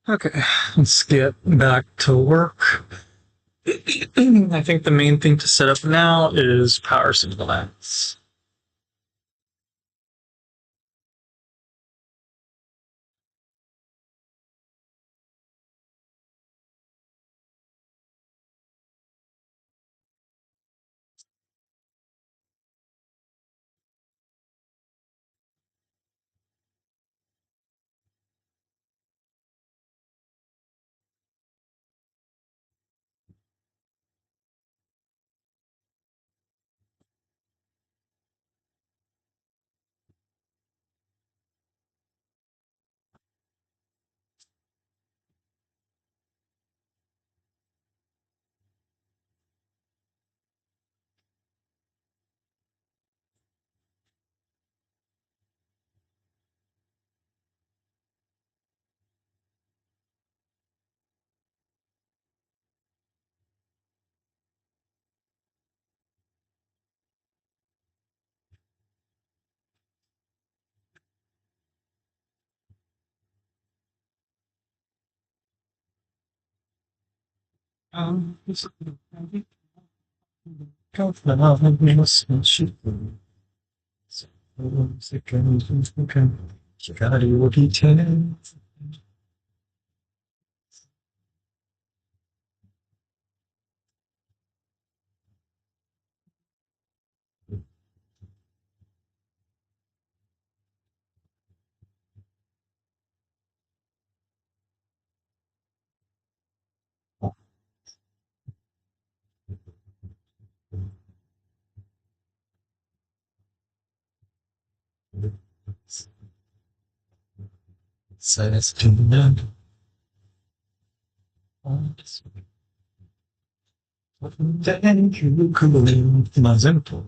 Okay, let's get back to work. I think the main thing to set up now is power supplies. This Seines Finden. Mazento.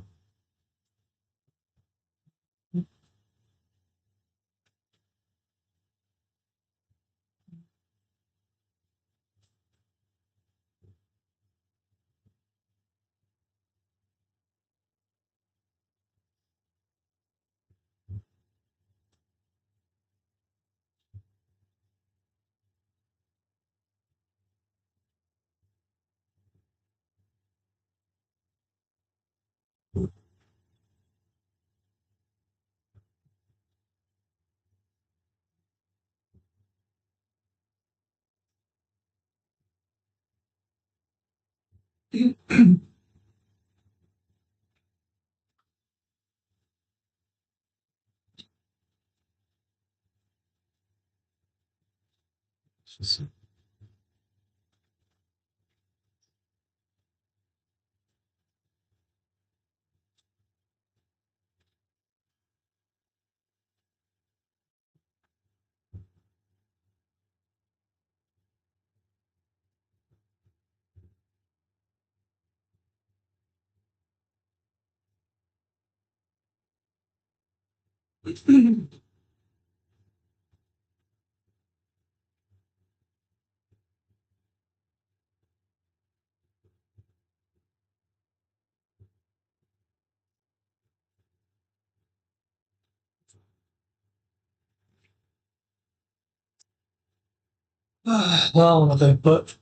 Well, they put.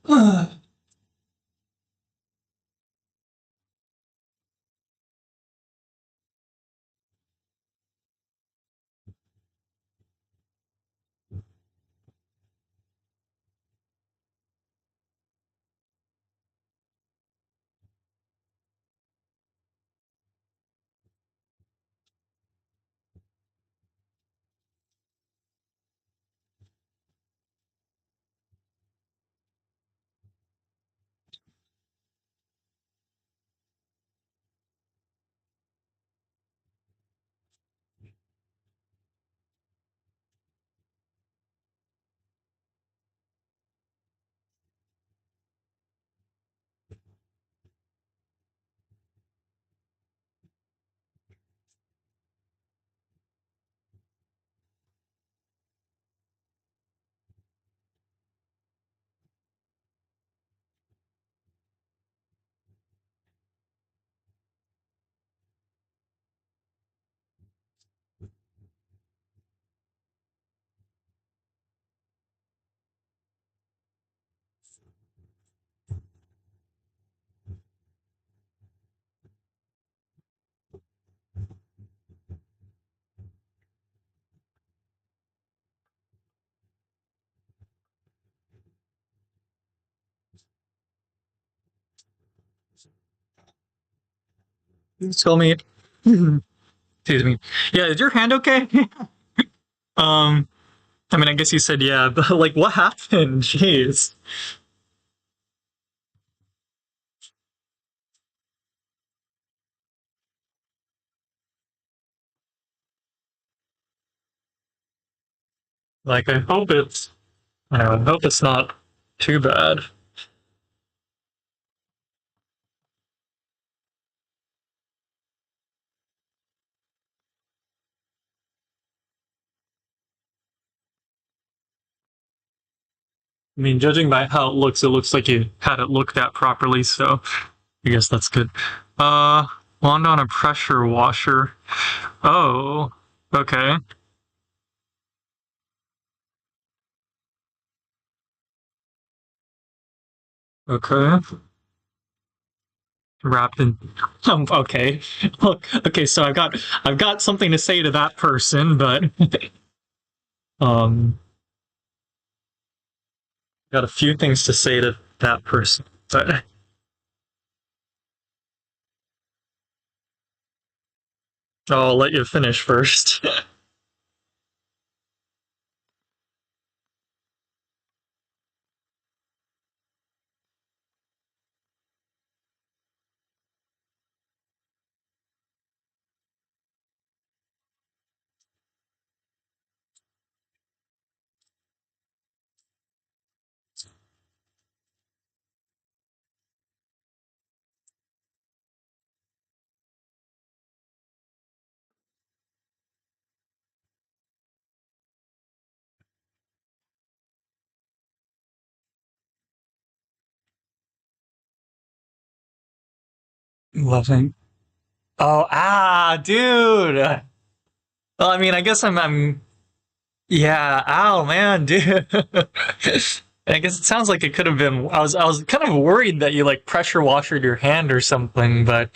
Tell me. Excuse me. Yeah, is your hand okay? um, I mean, I guess you said yeah, but like, what happened? Jeez. Like, I hope it's not too bad. I mean, judging by how it looks like you had it looked at properly, so I guess that's good. Uh, wand on a pressure washer. Oh, okay, okay. Wrapped in. Okay, look, okay. So I've got something to say to that person, but um, got a few things to say to that person, but I'll let you finish first. Loving. Oh, dude. Well, I mean, I guess I'm yeah, ow, man, dude. I guess it sounds like it could have been. I was kind of worried that you like pressure washered your hand or something, but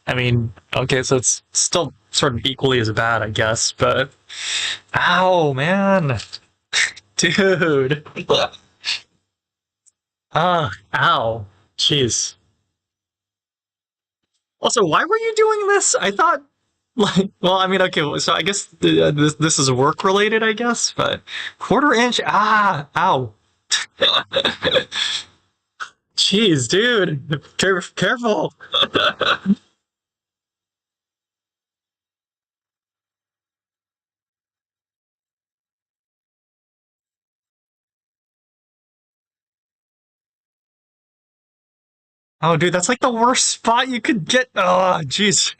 I mean, okay, so it's still sort of equally as bad, I guess. But ow, man, dude. Ow, jeez. Also, why were you doing this? I thought, like, well, I mean, okay, so I guess this is work related, I guess, but quarter inch, ow. Jeez, dude, careful. Oh, dude, that's like the worst spot you could get. Oh, jeez.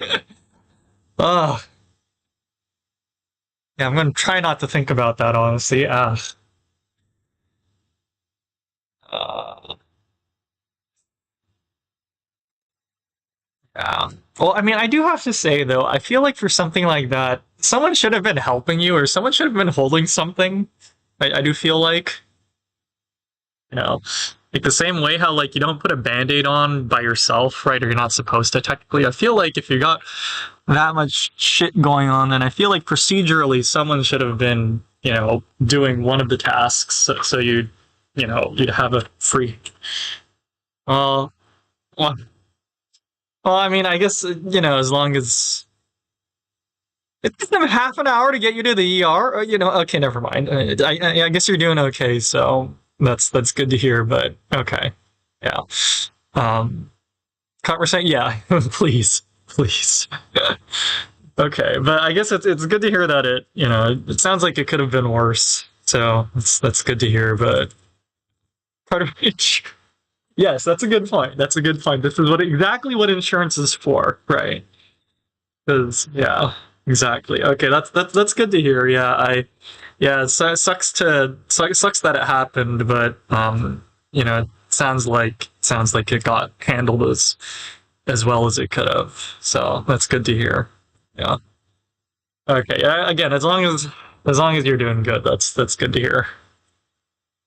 Oh, yeah, I'm gonna try not to think about that, honestly. Uh, yeah. Well, I mean, I do have to say though, I feel like for something like that, someone should have been helping you, or someone should have been holding something. I do feel like, you know, like the same way how like you don't put a band-aid on by yourself, right? Or you're not supposed to technically. I feel like if you got that much shit going on, then I feel like procedurally someone should have been, doing one of the tasks so you'd have a free. Well, well, well, I mean, I guess as long as it took them half an hour to get you to the ER. Okay, never mind. I guess you're doing okay, so that's good to hear. But okay, yeah. Um, conversation, yeah. Please, please. Okay, but I guess it's good to hear that it sounds like it could have been worse. So that's good to hear. But part of it, yes, that's a good point. That's a good point. This is exactly what insurance is for, right? Because yeah, exactly. Okay, that's good to hear. Yeah, it sucks that it happened, but it sounds like it got handled as well as it could have. So that's good to hear. Yeah. Okay. Yeah. Again, as long as you're doing good, that's good to hear.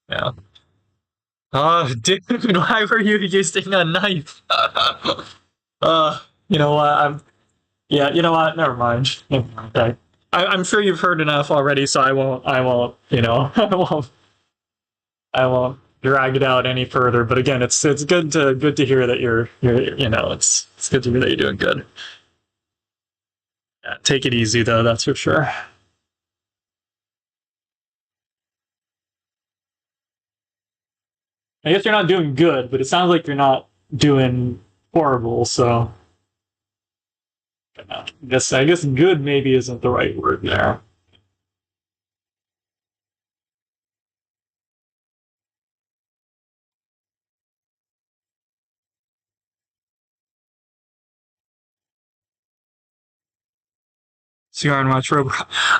Yeah. Oh, dude, why were you using a knife? You know what? Yeah. You know what? Never mind. Okay. I'm sure you've heard enough already, so I won't. I won't. I won't. drag it out any further. But again, it's good to hear that you're it's good to hear that you're doing good. Yeah, take it easy though, that's for sure. I guess you're not doing good, but it sounds like you're not doing horrible. So I guess good maybe isn't the right word there. CR and watch Robo.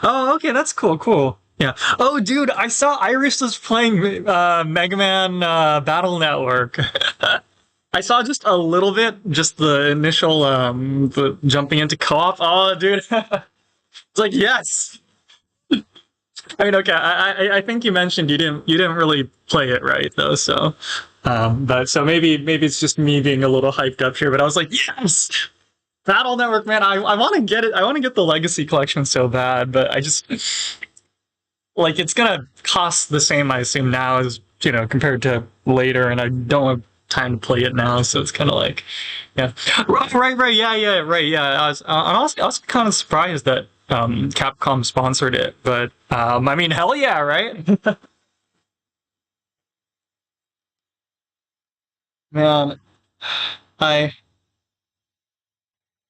Oh, okay, that's cool. Cool. Yeah. Oh, dude, I saw Iris was playing Mega Man Battle Network. I saw just a little bit, just the initial the jumping into co-op. Oh, dude, it's like yes. I mean, okay, I think you mentioned you didn't really play it right though, so but so maybe it's just me being a little hyped up here, but I was like yes, Battle Network, man, I want to get it. I want to get the Legacy Collection so bad, but I just like it's gonna cost the same, I assume now as compared to later, and I don't have time to play it now, so it's kind of like, yeah, right, yeah, right, yeah. I was kind of surprised that Capcom sponsored it, but I mean, hell yeah, right? Man, I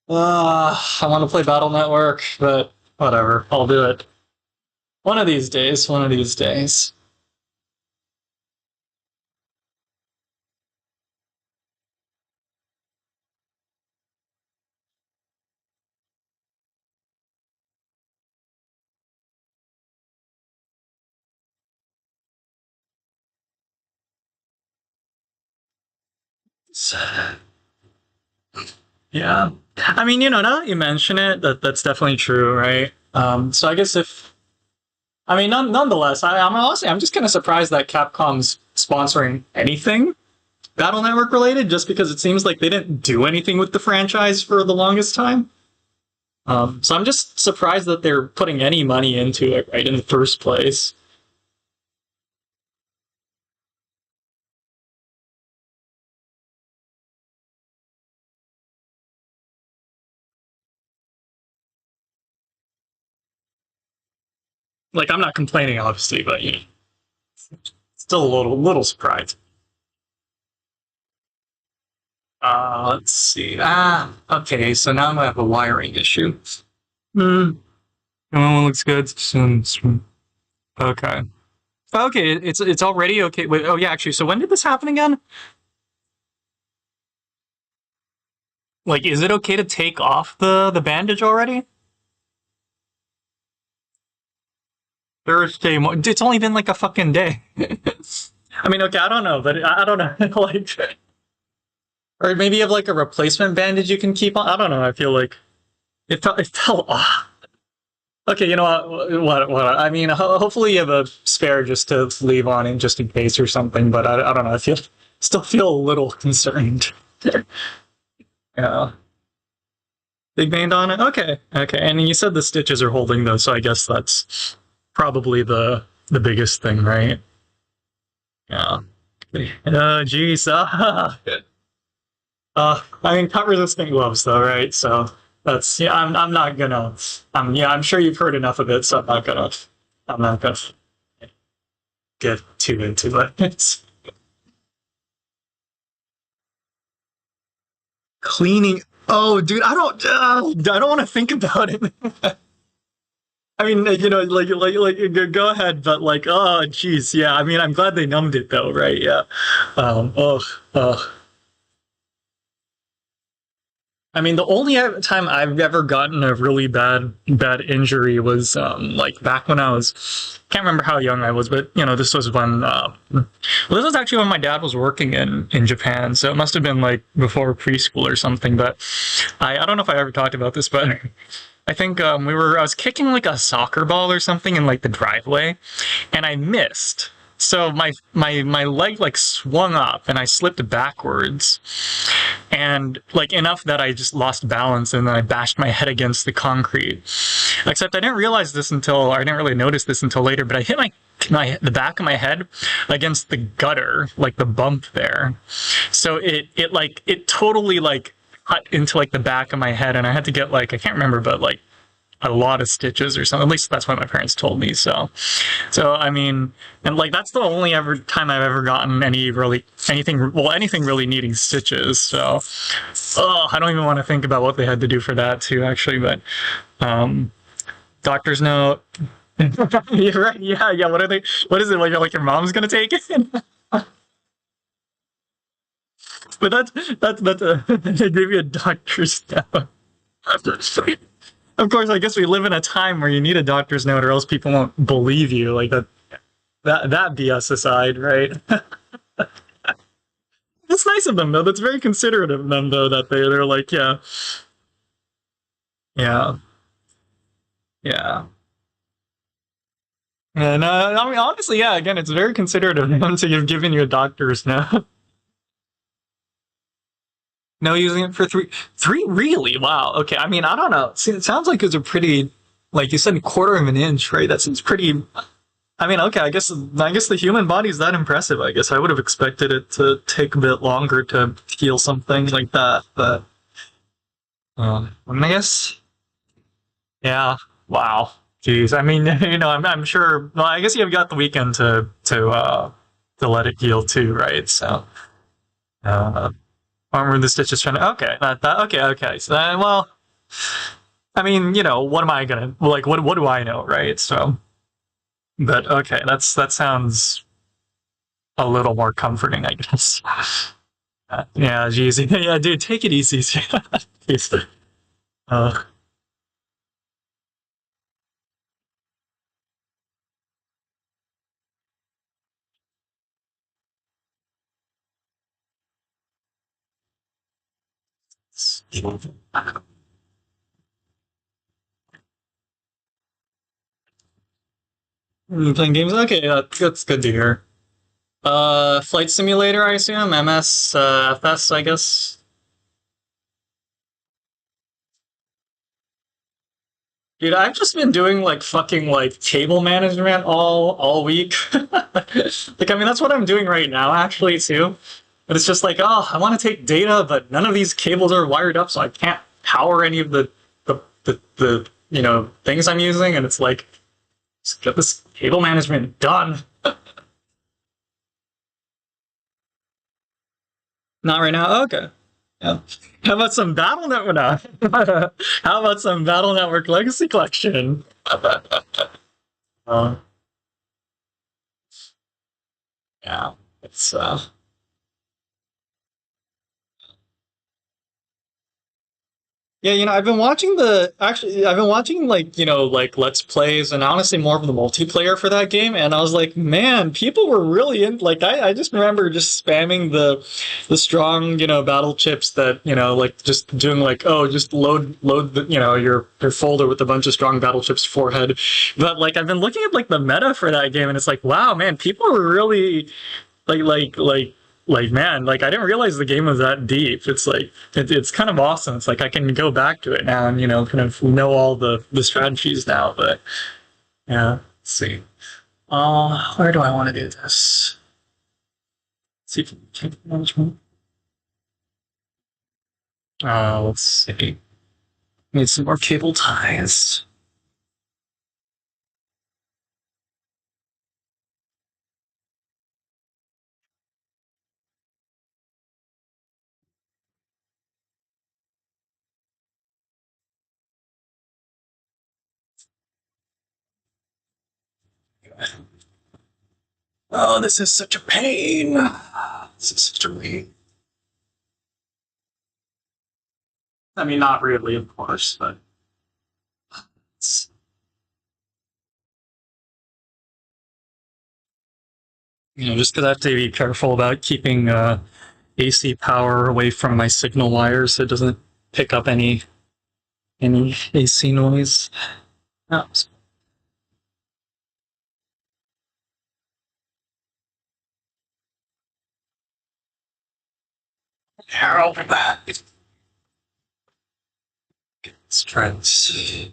I want to play Battle Network, but whatever, I'll do it one of these days. One of these days. Yeah. I mean, now that you mention it, that's definitely true, right? So I guess if I mean, nonetheless, I'm just kind of surprised that Capcom's sponsoring anything Battle Network related, just because it seems like they didn't do anything with the franchise for the longest time. So I'm just surprised that they're putting any money into it right in the first place. Like I'm not complaining, obviously, but still a little surprised. Let's see. Okay. So now I have a wiring issue. Hmm. Oh, looks good. Okay. Okay, it's already okay. Wait, oh yeah, actually. So when did this happen again? Like, is it okay to take off the bandage already? Thursday. It's only been like a fucking day. I mean, okay, I don't know, but I don't know. Like, or maybe you have like a replacement bandage you can keep on. I don't know. I feel like it fell off. Okay, you know what? I mean, hopefully you have a spare just to leave on in just in case or something. But I don't know. I still feel a little concerned. Yeah, big band on it. Okay, okay. And you said the stitches are holding though, so I guess that's probably the biggest thing, right? Yeah. Geez. I mean, cut resistant gloves, though, right? So that's yeah. I'm not gonna. Yeah. I'm sure you've heard enough of it, so I'm not gonna get too into it. It's cleaning. Oh, dude, I don't want to think about it. I mean, like, go ahead, but like, oh, jeez, yeah. I mean, I'm glad they numbed it though, right? Yeah. Oh. I mean, the only time I've ever gotten a really bad injury was like back when I was can't remember how young I was, but this was when well, this was actually when my dad was working in Japan, so it must have been like before preschool or something. But I don't know if I ever talked about this, but I think I was kicking like a soccer ball or something in like the driveway, and I missed. So my leg like swung up and I slipped backwards, and like enough that I just lost balance and then I bashed my head against the concrete. Except I didn't really notice this until later, but I hit my the back of my head against the gutter, like the bump there. So it totally like cut into like the back of my head, and I had to get like I can't remember, but like a lot of stitches or something. At least that's what my parents told me. So I mean, and like that's the only ever time I've ever gotten anything really needing stitches. So, oh, I don't even want to think about what they had to do for that too, actually. But um, doctor's note. You're right. Yeah, yeah. What are they? What is it like? Your mom's gonna take it? But that's they give you a doctor's note. Of course, I guess we live in a time where you need a doctor's note, or else people won't believe you. Like that BS aside, right? That's nice of them, though. That's very considerate of them, though. That they're like, yeah, yeah, yeah. And I mean, honestly, yeah. Again, it's very considerate of them to have given you a doctor's note. No, using it for three really? Wow. Okay. I mean, I don't know. See, it sounds like it's a pretty, like you said, quarter of an inch, right? That seems pretty. I mean, okay. I guess the human body is that impressive. I guess I would have expected it to take a bit longer to heal something like that, but I mean, I guess, yeah. Wow. Jeez. I mean, I'm sure. Well, I guess you've got the weekend to let it heal too, right? So. Uh, Armor the Stitch is trying to. Okay, okay, okay. So, well, I mean, what am I gonna like? What do I know, right? So, but okay, that sounds a little more comforting, I guess. Yeah, geez, yeah, dude, take it easy. Jeez. uh, playing games. Okay, that's good to hear. Flight Simulator, I assume. MS, FS, I guess. Dude, I've just been doing like fucking like cable management all week. Like, I mean, that's what I'm doing right now, actually, too. But it's just like, oh, I want to take data, but none of these cables are wired up, so I can't power any of the things I'm using. And it's like, just get this cable management done. Not right now. Okay. Yeah. How about some Battle Network? No. How about some Battle Network Legacy Collection? Uh, yeah, it's yeah, I've been watching like, like Let's Plays and honestly more of the multiplayer for that game. And I was like, man, people were really in, like, I just remember just spamming the strong, battle chips that, like just doing like, oh, just load the, your folder with a bunch of strong battle chips forehead. But like, I've been looking at like the meta for that game and it's like, wow, man, people were really like like like man, like I didn't realize the game was that deep. It's like it's kind of awesome. It's like I can go back to it now and kind of know all the strategies now. But yeah, let's see. Where do I want to do this? Let's see if cable management. Let's see. Need some more cable ties. Oh, this is such a pain. This is such a pain. I mean, not really, of course, but it's just because I have to be careful about keeping AC power away from my signal wires so it doesn't pick up any AC noise. Oh, Harold, let's try this.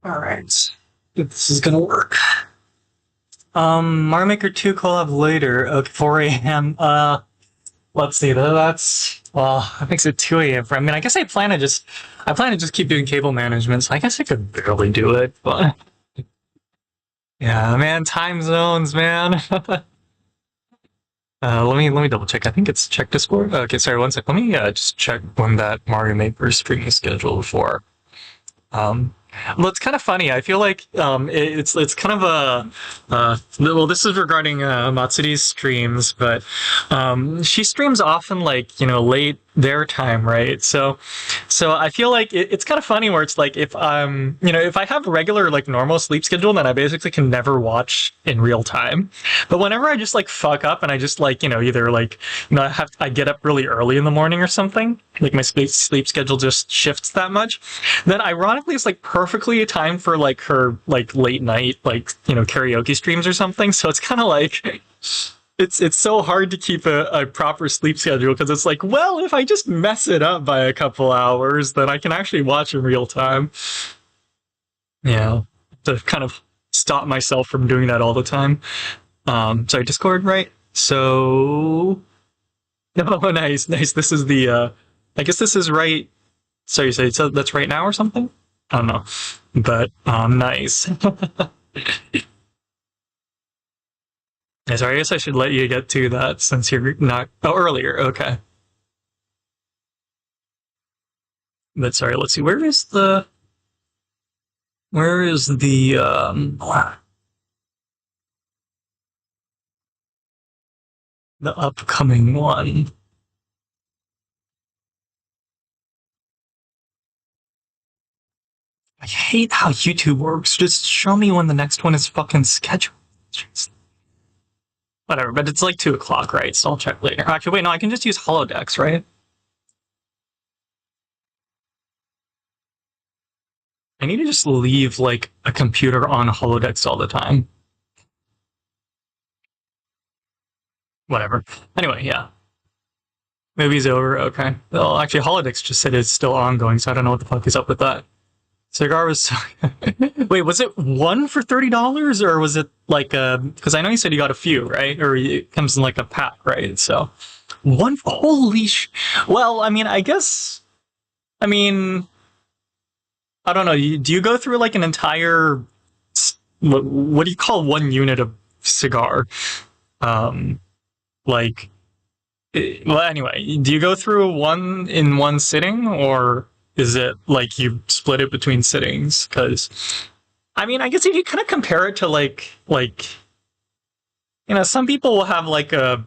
All right. This is gonna work. Mario Maker 2 collab later. Okay, 4 a.m. Let's see. That's well, that makes it 2 a.m. I mean, I guess I plan to just keep doing cable management. So I guess I could barely do it, but yeah, man, time zones, man. let me double check. I think it's check Discord. Okay, sorry, one sec. Let me just check when that Mario Maker stream is scheduled for. Um, well, it's kind of funny. I feel like it's kind of a well, this is regarding Matsuri's streams, but she streams often like late their time, right? So I feel like it's kind of funny where it's like if I have a regular like normal sleep schedule, then I basically can never watch in real time. But whenever I just like fuck up and I just like either like I get up really early in the morning or something, like my sleep schedule just shifts that much, then ironically it's like perfectly timed for like her like late night like karaoke streams or something. So it's kind of like it's so hard to keep a proper sleep schedule because it's like, well, if I just mess it up by a couple hours, then I can actually watch in real time. Yeah, to kind of stop myself from doing that all the time. Sorry, Discord, right? So, oh, nice, nice. This is the. I guess this is right. So you say so that's right now or something? I don't know, but nice. Yeah, sorry, I guess I should let you get to that since you're not. Oh, earlier. Okay. But sorry, let's see. Where is the the upcoming one? I hate how YouTube works. Just show me when the next one is fucking scheduled. Whatever, but it's like 2 o'clock, right? So I'll check later. Actually, wait, no, I can just use Holodecks, right? I need to just leave like a computer on Holodecks all the time. Whatever. Anyway, yeah. Movie's over. Okay. Well, actually, Holodecks just said it's still ongoing, so I don't know what the fuck is up with that. Cigar was. Wait, was it one for $30 or was it like a? Because I know you said you got a few, right? Or it comes in like a pack, right? So one. Holy sh! Well, I mean, I guess. I mean, I don't know. Do you go through like an entire? What do you call one unit of cigar? Um, like well, anyway, do you go through one in one sitting, or is it like you split it between sittings? Because I mean, I guess if you kind of compare it to like some people will have like a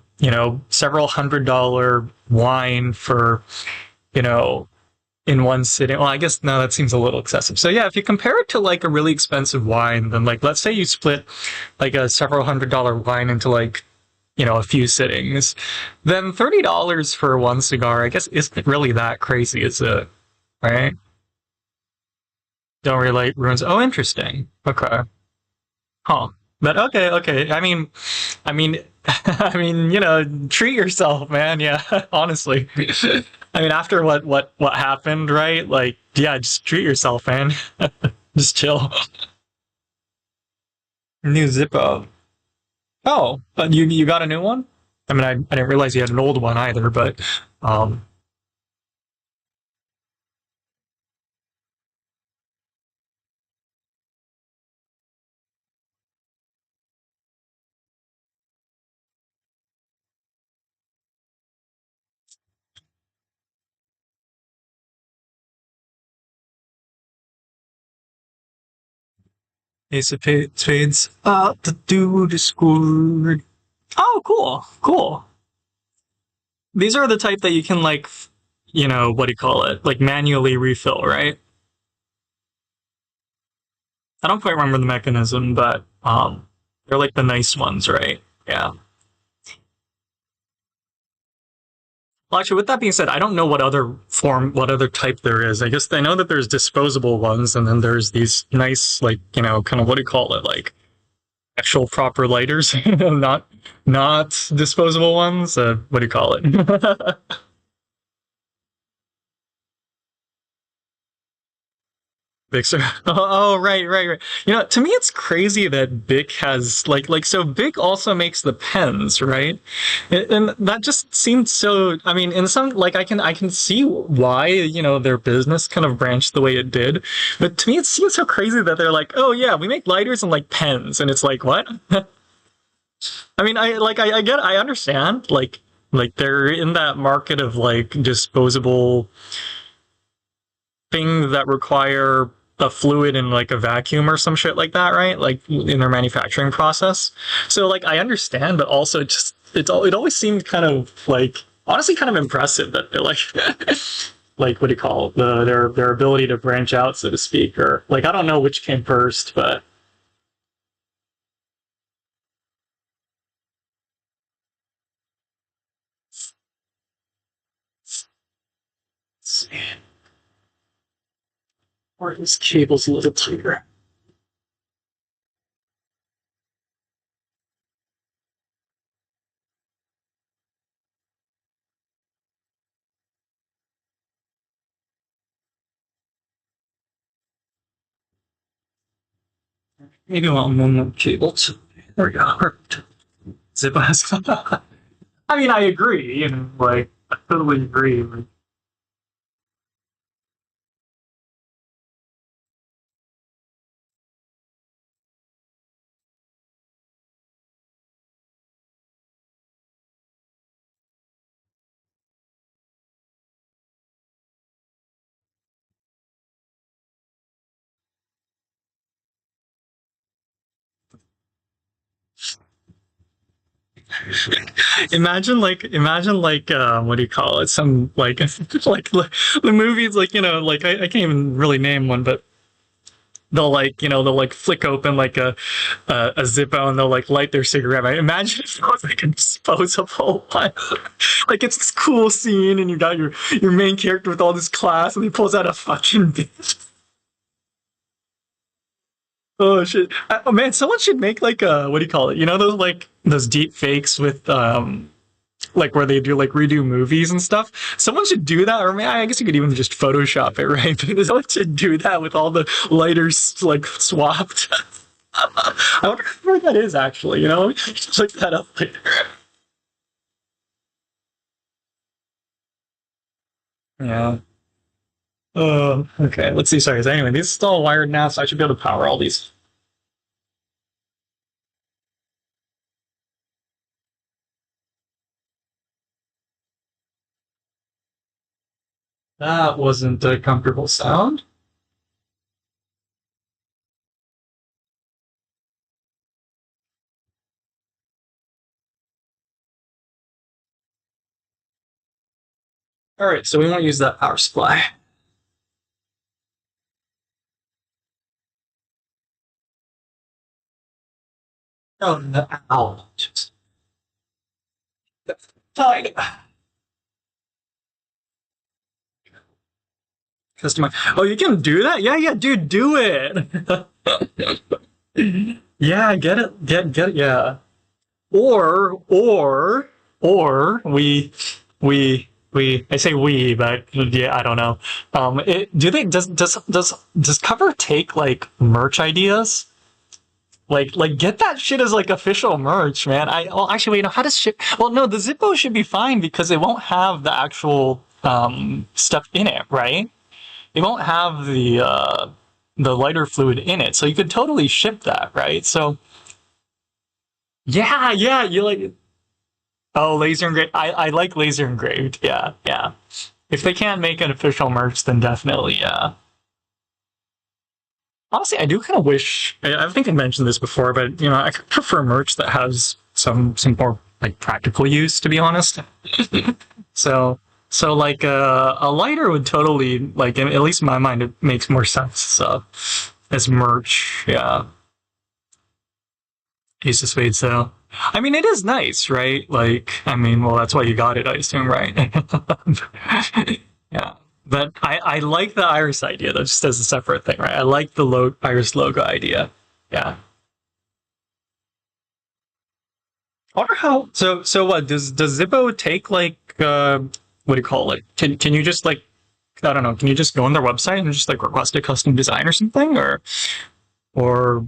several $100 wine for you know in one sitting. Well, I guess no, that seems a little excessive. So yeah, if you compare it to like a really expensive wine, then like let's say you split like a several $100 wine into like a few sittings, then $30 for one cigar, I guess, isn't really that crazy, is it? Right? Don't relate ruins. Oh, interesting. Okay. Huh. But okay, okay. I mean, I mean, treat yourself, man. Yeah, honestly. I mean, after what happened, right? Like, yeah, just treat yourself, man. Just chill. New Zippo. Oh, but you got a new one? I mean, I didn't realize you had an old one either, but um, Ace of Spades. The dude scored. Oh, cool, cool. These are the type that you can like, what do you call it? Like manually refill, right? I don't quite remember the mechanism, but they're like the nice ones, right? Yeah. Well, actually, with that being said, I don't know what other type there is. I guess I know that there's disposable ones, and then there's these nice, like, kind of what do you call it, like actual proper lighters, not disposable ones. What do you call it? Big Sur. Oh, right, right, right. To me, it's crazy that Bic has so Bic also makes the pens, right? And that just seems so. I mean, in some I can see why their business kind of branched the way it did, but to me, it seems so crazy that they're like, oh yeah, we make lighters and like pens, and it's like what? I mean, I understand, like they're in that market of like disposable things that require a fluid in like a vacuum or some shit like that, right? Like in their manufacturing process. So like I understand, but also just it always seemed kind of like honestly kind of impressive that they're like like what do you call it? Their ability to branch out, so to speak, or like I don't know which came first, but let's see. Or his cable's a little tighter. Maybe one more cable. There we go. Perfect. Zip has. I mean, I agree. Like I totally agree. Like, imagine like what do you call it? Some like the movies like I can't even really name one, but they'll like flick open like a Zippo and they'll like light their cigarette. Right? Imagine if it was like a disposable one. Like it's this cool scene and you got your main character with all this class and he pulls out a fucking bitch. Oh shit! Oh man, someone should make like a what do you call it? Those like those deep fakes with like where they do like redo movies and stuff. Someone should do that, or I guess you could even just Photoshop it, right? But someone should do that with all the lighters like swapped. I wonder where that is actually. Just look that up later. Yeah. Okay. Let's see. Sorry. So anyway, these are still wired now, so I should be able to power all these. That wasn't a comfortable sound. All right, so we won't use that power supply. Oh no! Ow. Just fine. Customize. Oh, you can do that? Yeah, yeah, dude, do it. Yeah, get it, get it. Yeah. Or we I say we, but yeah, I don't know. Do they does Cover take like merch ideas? Like get that shit as like official merch, man. Actually wait, no, how does ship? Well, no, the Zippo should be fine because it won't have the actual stuff in it, right? It won't have the lighter fluid in it, so you could totally ship that, right? So yeah, yeah, you like oh laser engraved. I like laser engraved. Yeah, yeah. If they can't make an official merch, then definitely yeah. Honestly, I do kind of wish. I think I mentioned this before, but I could prefer merch that has some more like practical use. To be honest, so like a lighter would totally like at least in my mind it makes more sense. So as merch, yeah, Ace of Spades. So I mean, it is nice, right? Like, I mean, well, that's why you got it, I assume, right? Yeah. But I like the Iris idea though, just as a separate thing, right? I like the Iris logo idea. Yeah. I wonder how. So what does Zippo take like what do you call it? Can you just like I don't know? Can you just go on their website and just like request a custom design or something, or or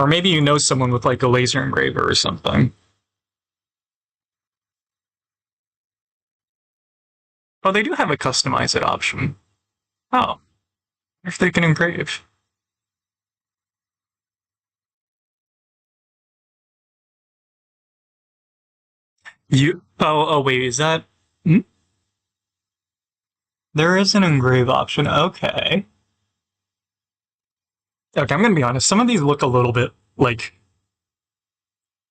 maybe you know someone with like a laser engraver or something? Oh, they do have a customize it option. Oh, if they can engrave. Oh wait, is that? Hmm? There is an engrave option. Okay. Okay, I'm gonna be honest. Some of these look a little bit like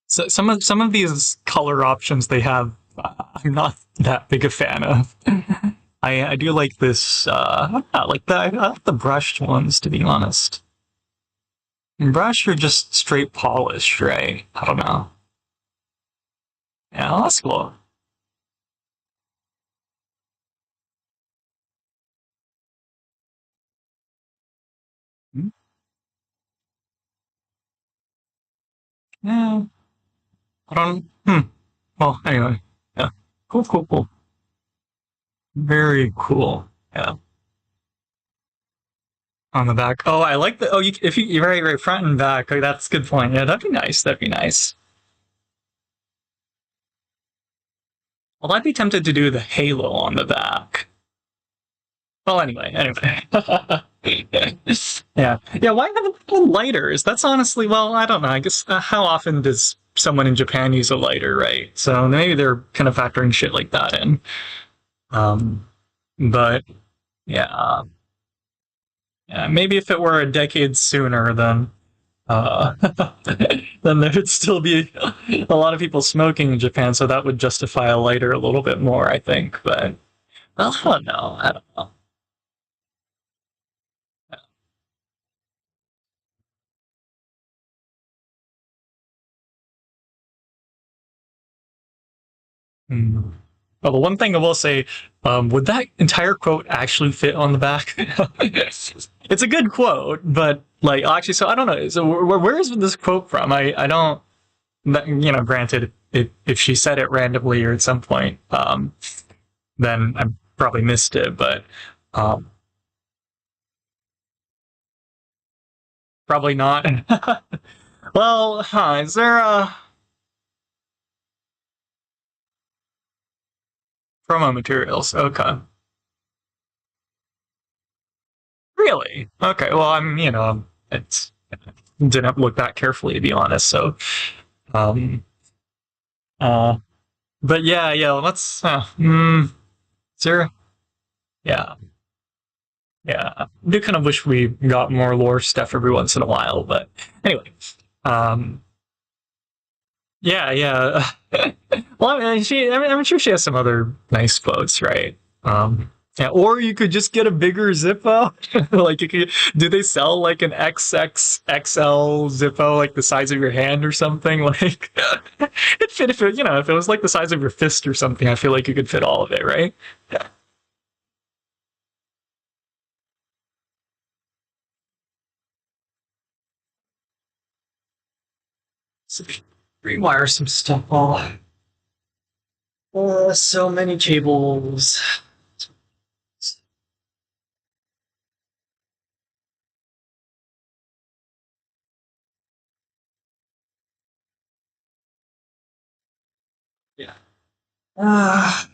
some of these color options they have. I'm not that big a fan of. I do like this. I like I like the brushed ones to be honest. And brushed are just straight polished, right? I don't know. Yeah, that's cool. Hmm. Yeah, I don't. Well, anyway, yeah, cool, cool, cool. Very cool. Yeah. On the back. Oh, I like the. Oh, if you're right, front and back. Like, that's a good point. Yeah, that'd be nice. That'd be nice. Well, I'd be tempted to do the halo on the back. Well, anyway. Yeah, yeah. Why have lighters? That's honestly, well, I don't know. I guess how often does someone in Japan use a lighter, right? So maybe they're kind of factoring shit like that in. Um, but yeah, yeah. Maybe if it were a decade sooner, then uh, then there would still be a lot of people smoking in Japan, so that would justify a lighter a little bit more, I think. But well, I don't know. I don't know. Hmm. Well, the one thing I will say, would that entire quote actually fit on the back? It's a good quote, but like actually, so I don't know. So where is this quote from? I don't. Granted, if she said it randomly or at some point, then I probably missed it. But um, probably not. Well, is there promo materials? Okay, really? Okay. Well, it's didn't look that carefully to be honest. So, um, uh, but yeah, yeah. Let's. Is there? Yeah, yeah. I do kind of wish we got more lore stuff every once in a while, but anyway. Um, yeah, yeah. Well, I mean, I'm sure she has some other nice quotes, right? Yeah, or you could just get a bigger Zippo. Like, do they sell like an XXXL Zippo, like the size of your hand or something? Like, it fit if it was like the size of your fist or something. I feel like you could fit all of it, right? Yeah. So, rewire some stuff all. So many cables. Yeah. Ah,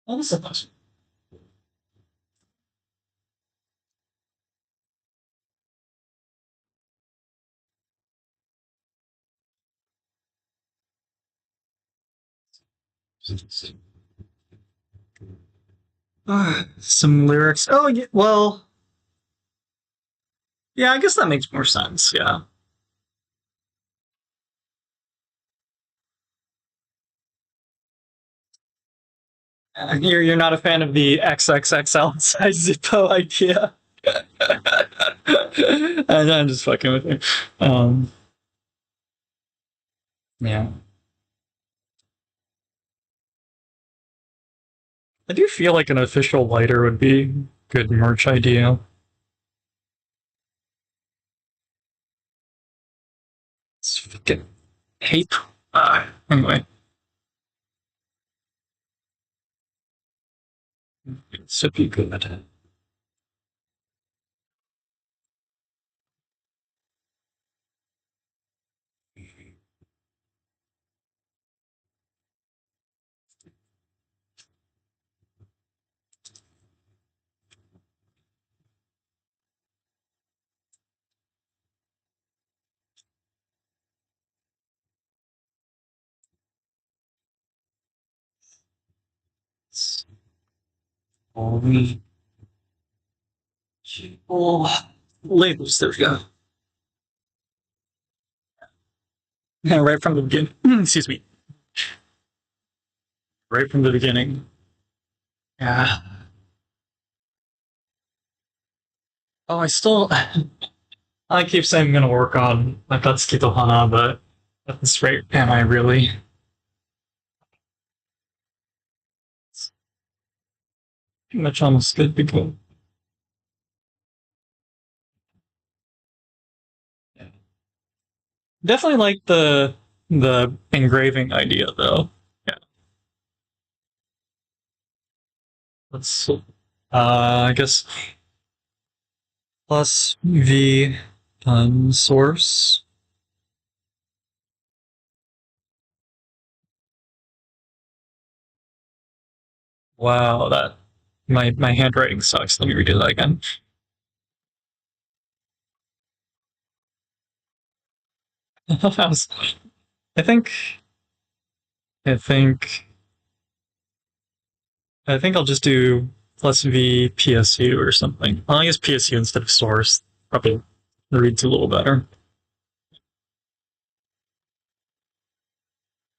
what was the question? Some lyrics. Oh, yeah, well, yeah, I guess that makes more sense. Yeah. You're not a fan of the XXXL size Zippo idea. I'm just fucking with you. Yeah. I do feel like an official lighter would be a good merch idea. It's fucking hate. Anyway, it should be good. Um, oh, labels. There we go. Yeah, right from the beginning. Excuse me. Right from the beginning. Yeah. Oh, I still. I keep saying I'm gonna work on Akatsuki to Hana, but at this rate, am I really? It's pretty much almost good because definitely like the engraving idea though. Yeah, let's. I guess plus v source. Wow, that my handwriting sucks. Let me redo that again. I think I think I think I'll just do plus v PSU or something. I'll use PSU instead of source. Probably reads a little better.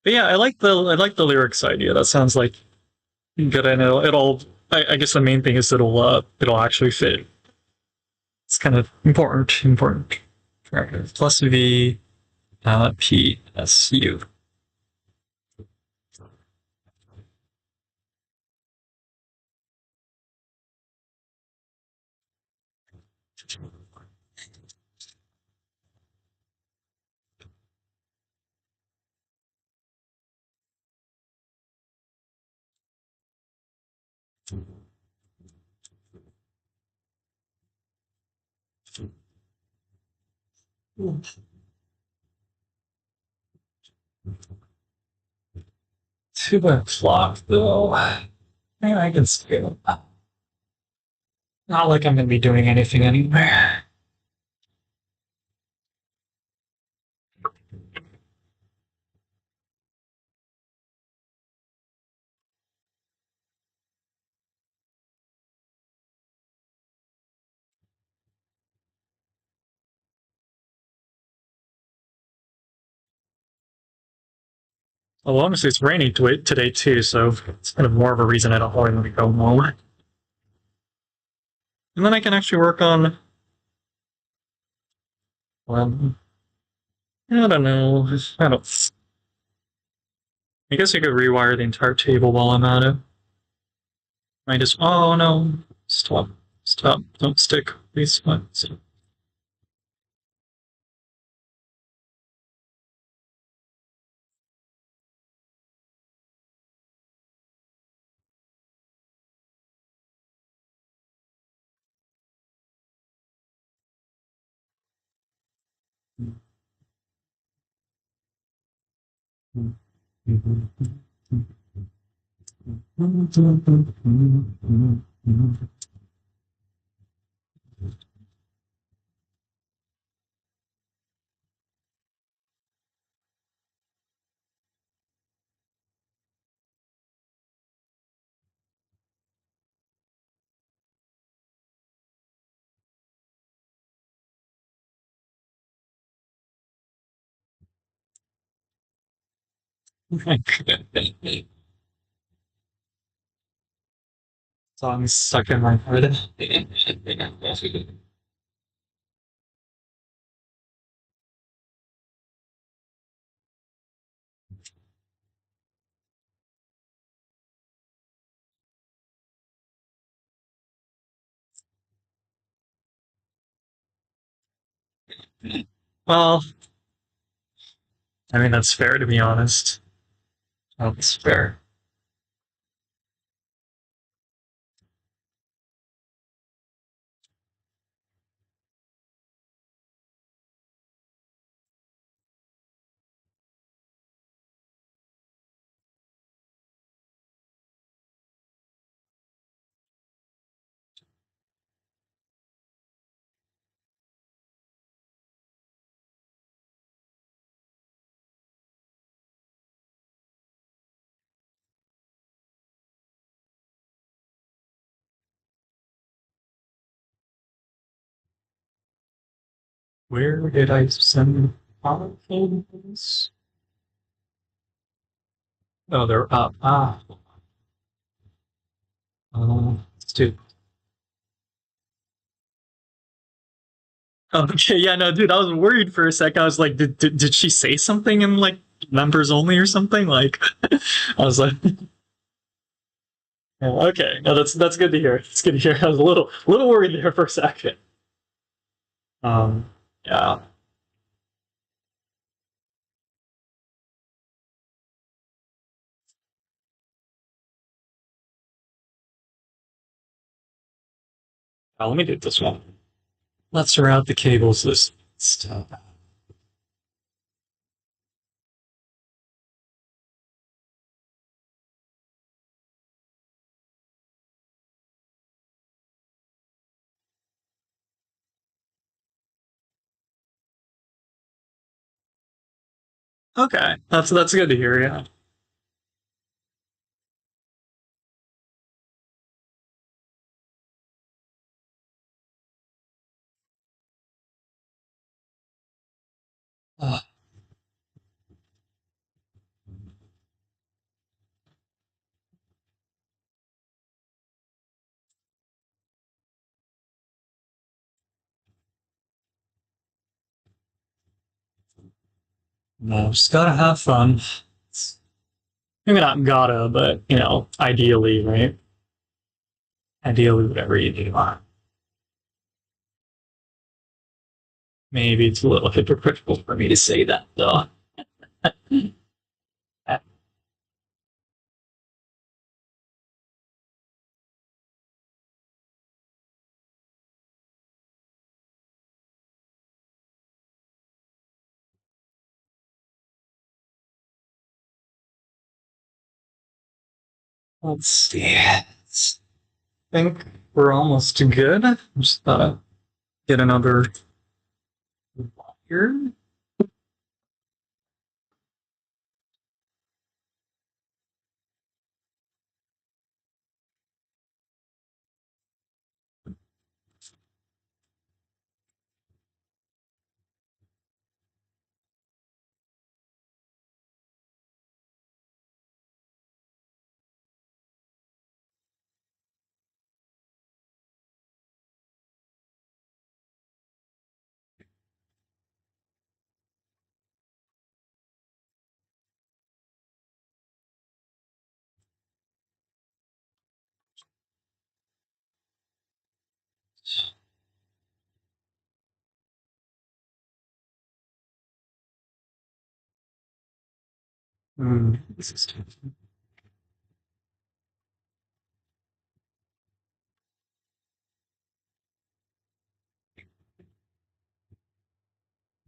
But yeah, I like the lyrics idea. That sounds like good. I know it'll. I guess the main thing is it'll actually fit. It's kind of important. Important. Plus v p s u. Too bad clock though. Maybe I can scale. Not like I'm gonna be doing anything anywhere. Well, honestly, it's raining today too, so it's kind of more of a reason I don't really want to go home. And then I can actually work on. Well, I don't know. I don't. I guess I could rewire the entire table while I'm at it. I just, oh no, stop, stop, don't stick, please. What? Song's stuck in my head. Well, I mean, that's fair to be honest. That's fair. Where did I send all things? Oh, they're up. Ah, let's do. Okay, yeah, no, dude, I was worried for a second. I was like, did she say something in like members only or something? Like, I was like, oh, okay, no, that's good to hear. It's good to hear. I was a little worried there for a second. Um, yeah. Let me do this one. Let's route the cables this stuff. Okay, that's good to hear. Yeah. Uh, no, just gotta have fun. Maybe not gotta, but ideally, right? Ideally, whatever you do. Maybe it's a little hypocritical for me to say that, though. Let's see. I think we're almost good. Just get another here. This is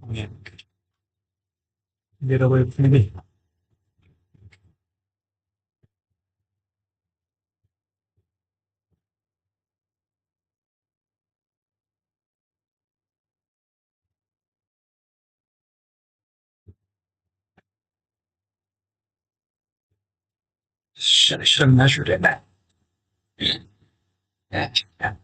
oh, yeah. Get away from me. Shit, I should have measured it. Yeah.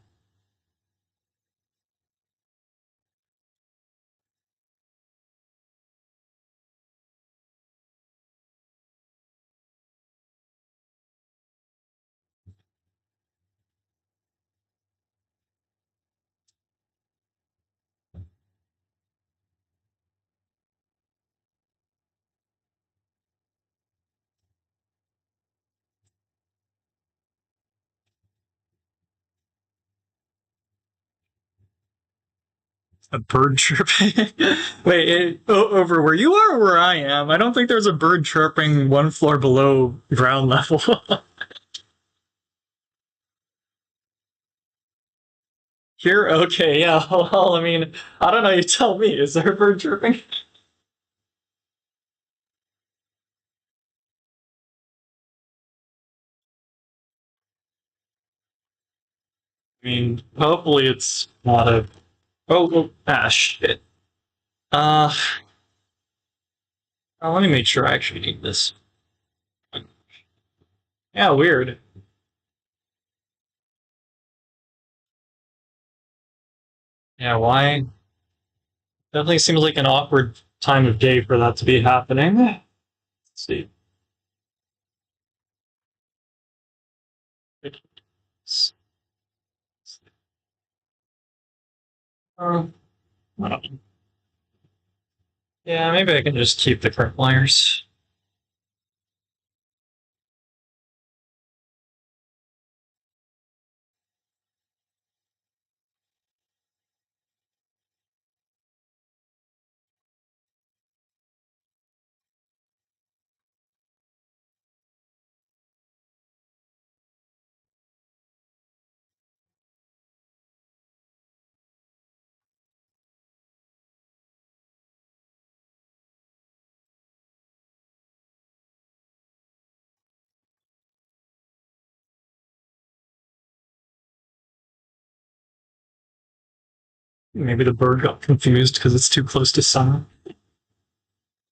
A bird chirping. Wait, over where you are or where I am? I don't think there's a bird chirping one floor below ground level. Here, okay, yeah. Well, I mean, I don't know. You tell me. Is there a bird chirping? I mean, hopefully it's not a. Shit. Uh, let me make sure I actually need this. Yeah, weird. Yeah, why? Definitely seems like an awkward time of day for that to be happening. Let's see. Uh, I don't know. Yeah, maybe I can just keep the current wires. Maybe the bird got confused because it's too close to sun.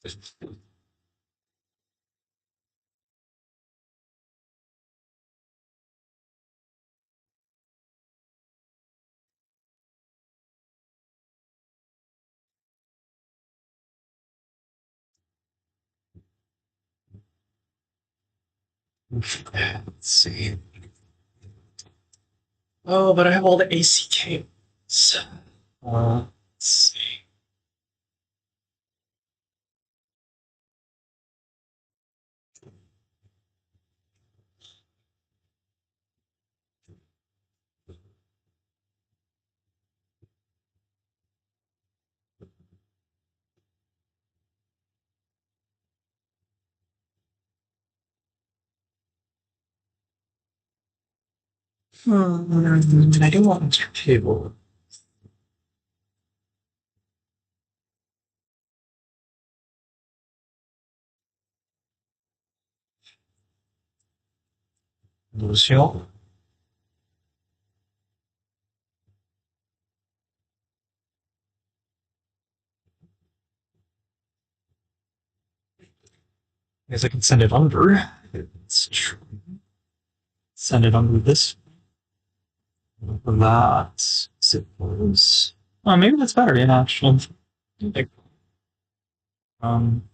Let's see. Oh, but I have all the AC cables. Let's see. I do want extra cable. Lucio? I guess I can send it under. It's true. Send it under this. That suppose. Oh, maybe that's better. Yeah, actually. Like, um,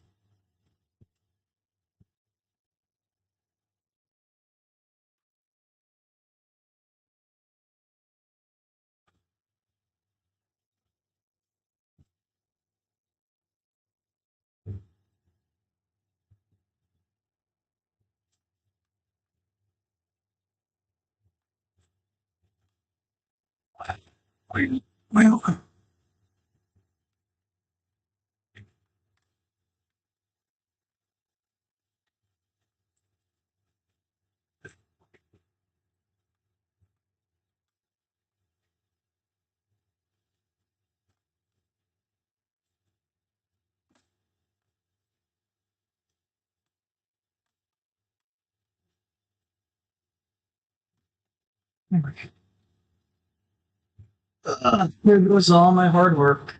well, There goes all my hard work.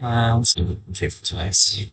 Let's do it 50 times.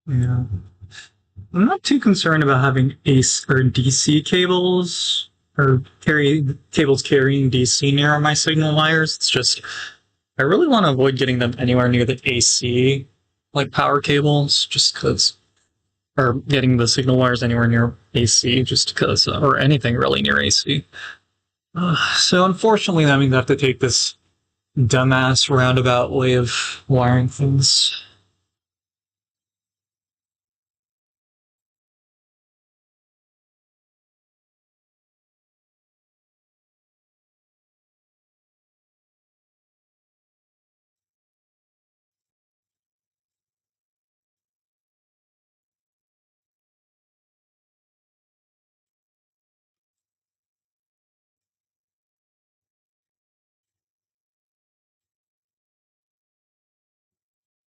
Yeah. I'm not too concerned about having AC or DC cables or cables carrying DC near my signal wires. It's just I really want to avoid getting them anywhere near the AC like power cables, just because, or getting the signal wires anywhere near AC, just because, or anything really near AC. So unfortunately, that means I have to take this dumbass roundabout way of wiring things.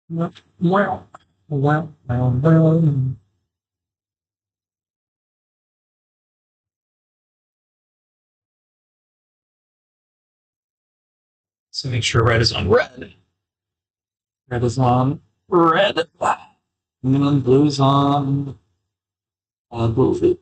Well, well. So make sure red is on red. Red is on red. And then blue is on blue.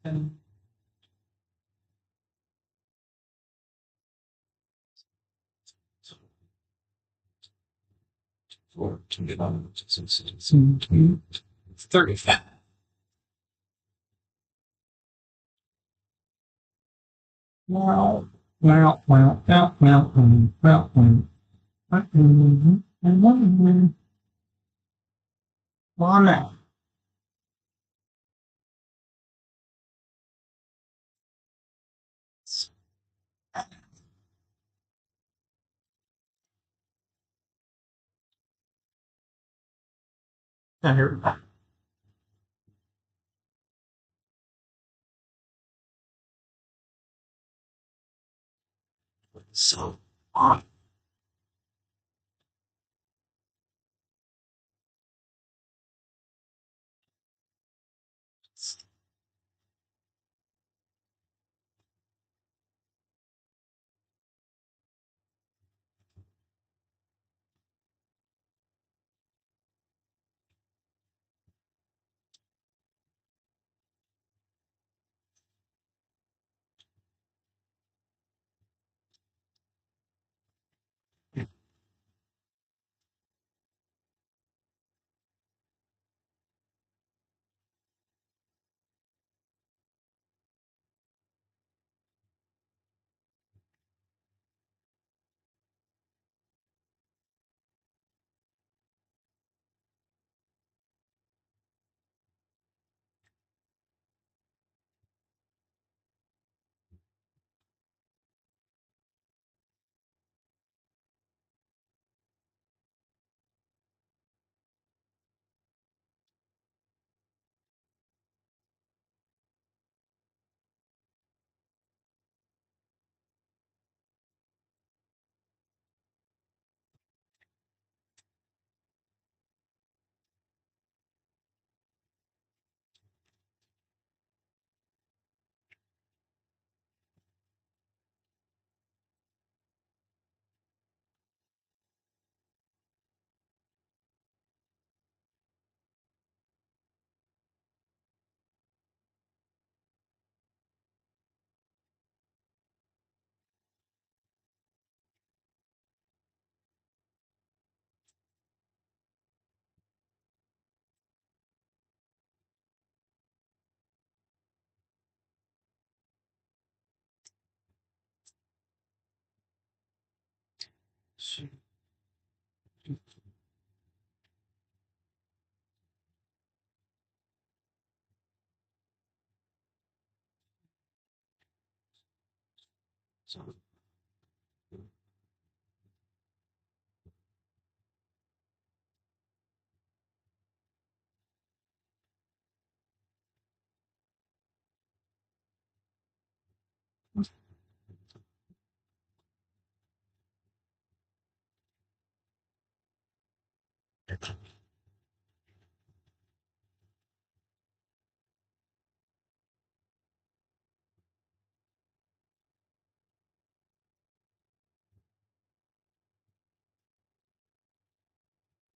And 30. Wow. Wow. Wow. Wow. Wow. Wow. Wow. Here. So.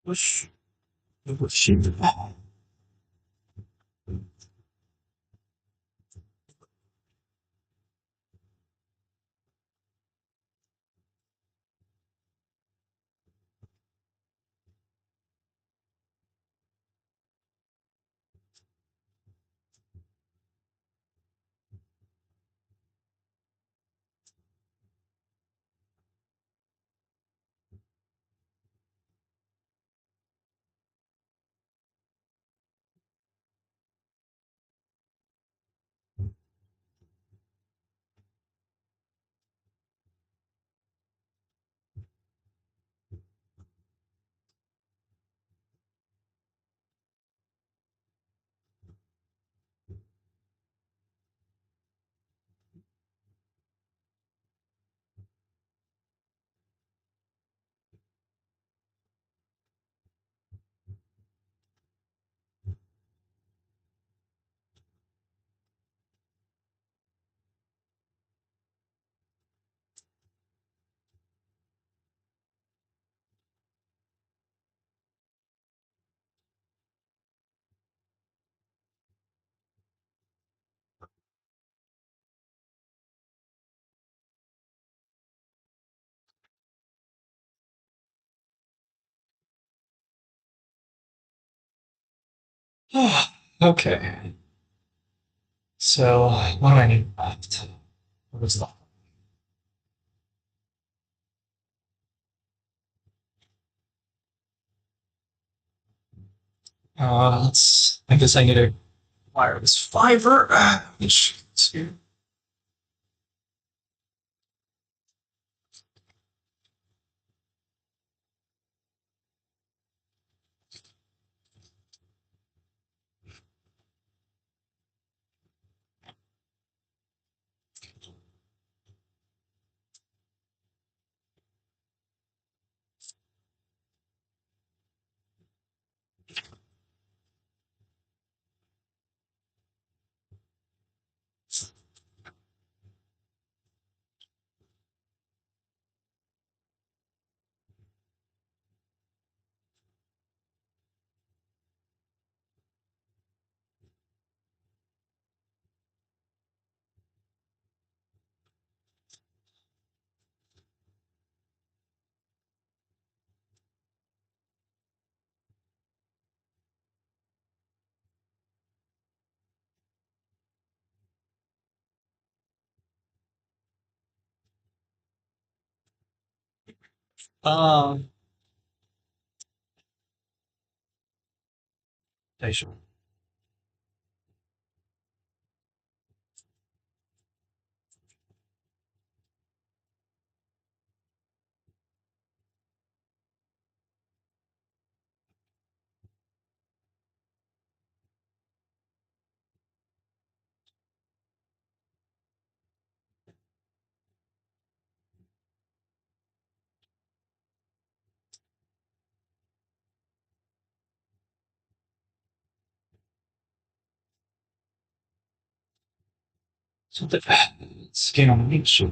Push. Okay. So what do I need left? What was that? Let's. I guess I need to wire this fiber. Which. Um. Station. So the skin on the beach.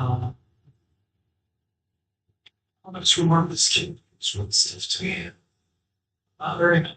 I'll just remember this kid. It's really stiff to me. Very nice.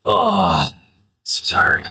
Oh, sorry.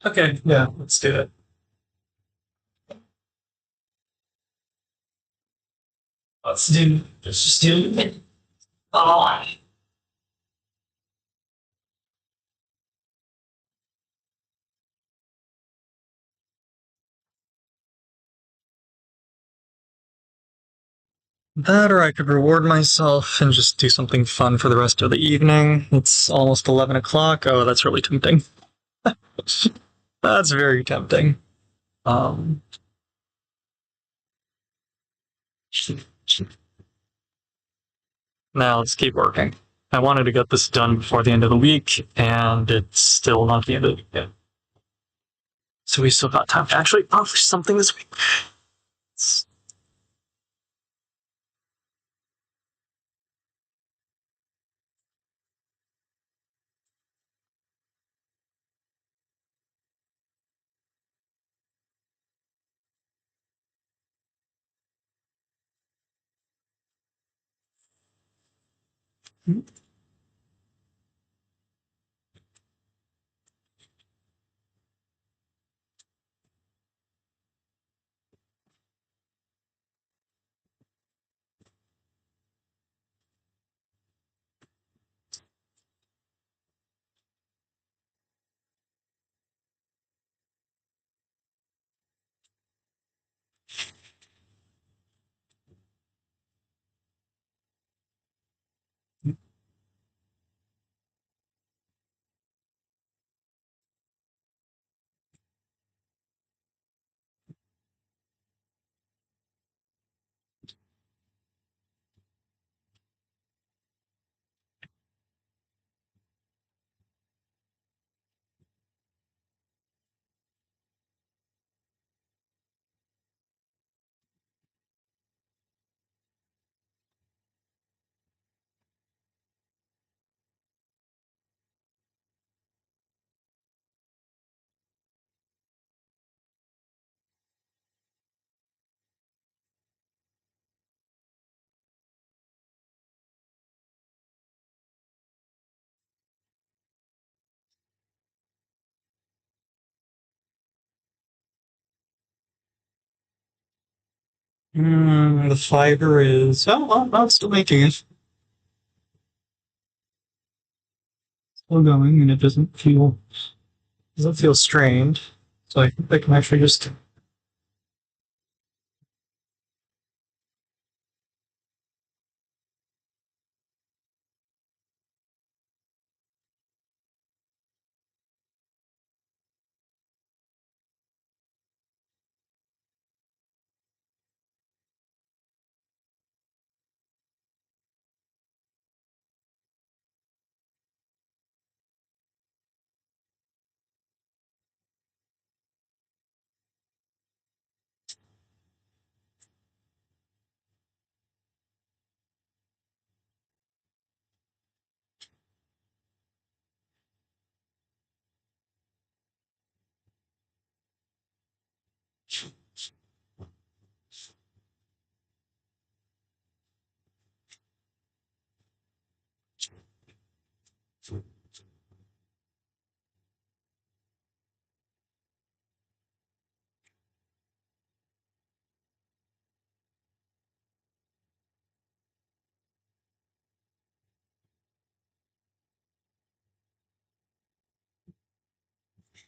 Okay, yeah, let's do it. Let's just do it. Oh. That, or I could reward myself and just do something fun for the rest of the evening. It's almost 11 o'clock. Oh, that's really tempting. That's very tempting. Um, Now let's keep working. I wanted to get this done before the end of the week, and it's still not the end of the week yet. So we still got time to actually publish something this week. The fiber is. Oh, well, no, it's still making it. Still going, and it doesn't feel strained. So I think I can actually just.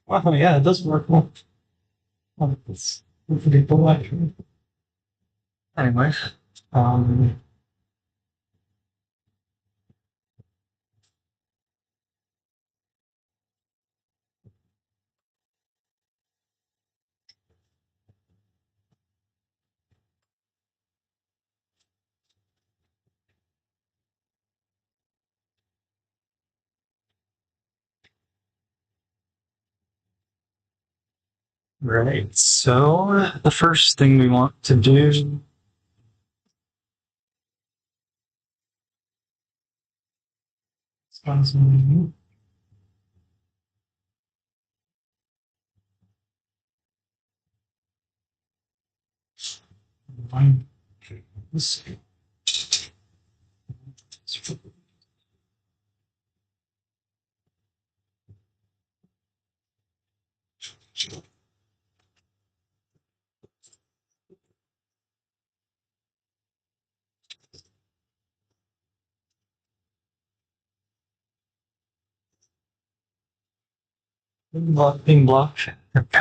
Wow, yeah, it does work well. It's pretty cool, actually. Anyway, um, right. So the first thing we want to do is find some find this being blocked. Okay.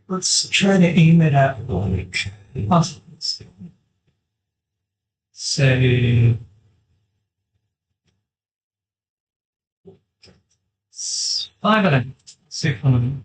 Let's try to aim it at like say 5 and a 600.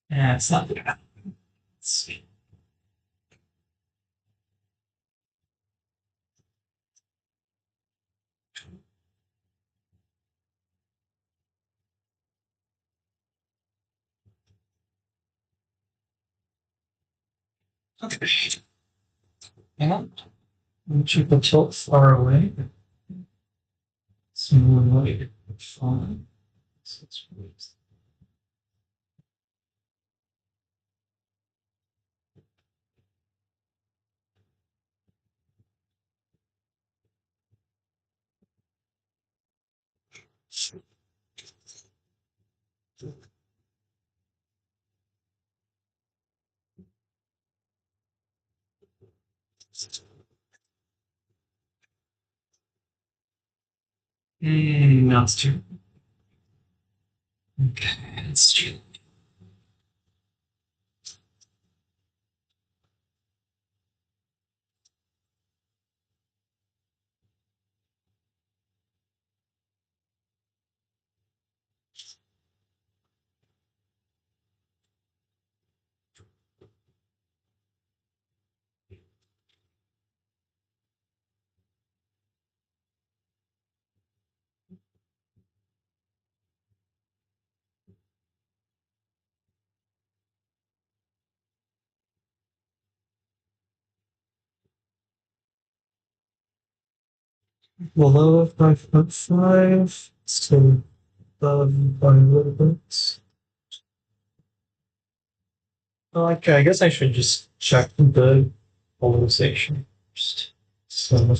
Yeah, it's not bad. Let's see. Okay. Hang on. Keep the tilt far away. It's more like fun. So it's really- That's too. Okay, let's do. Below 5.5, so above by a little bit. Okay, I guess I should just check the polarization first. So,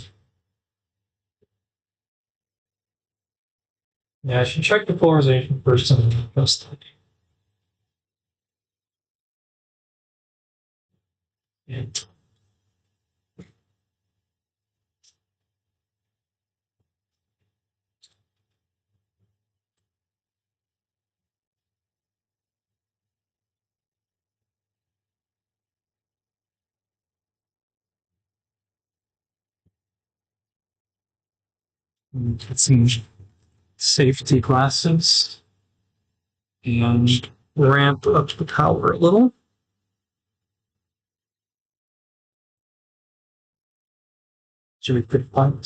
yeah, I should check the polarization first and then adjust it. Yeah. Get some safety glasses and ramp up the power a little. Should be pretty fun.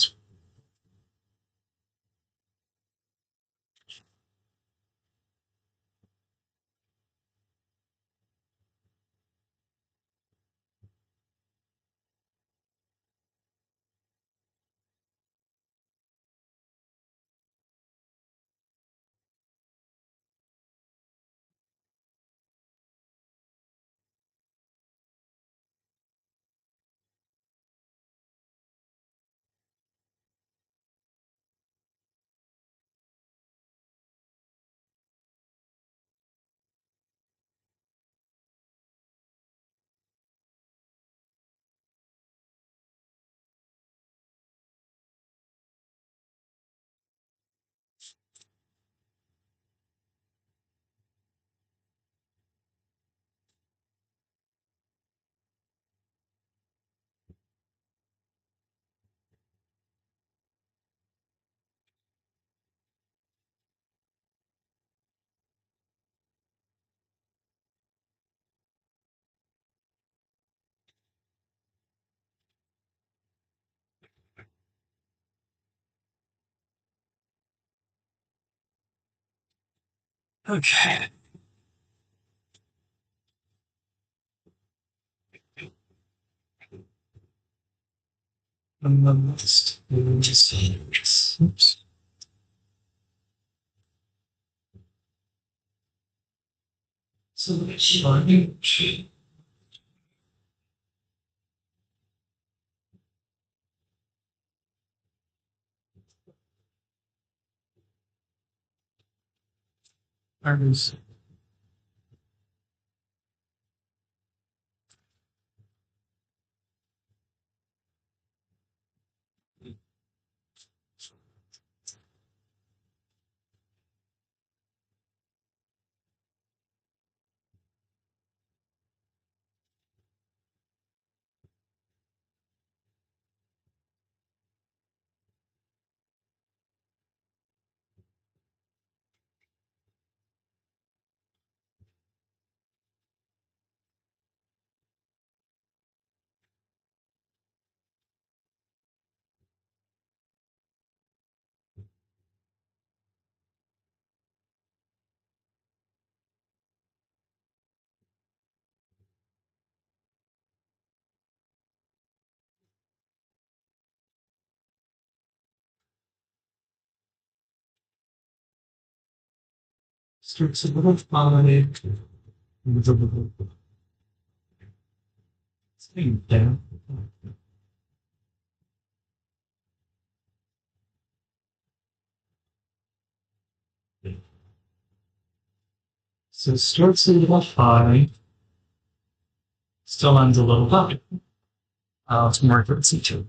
Okay. And then let's do this. Oops. So which one? Arms. Starts a little funny. Sitting down. So it starts a little high, still ends a little high. It's more towards each other.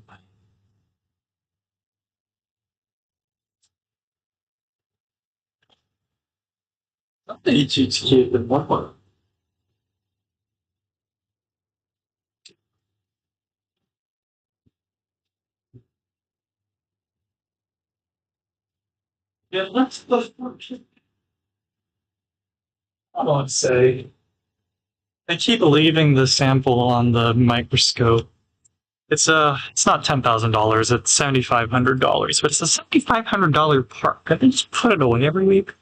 一起去的玩玩。Yeah, that's I don't say. I keep leaving the sample on the microscope. It's not $10,000. It's $7,500, but it's a $7,500 part. I can just put it away every week.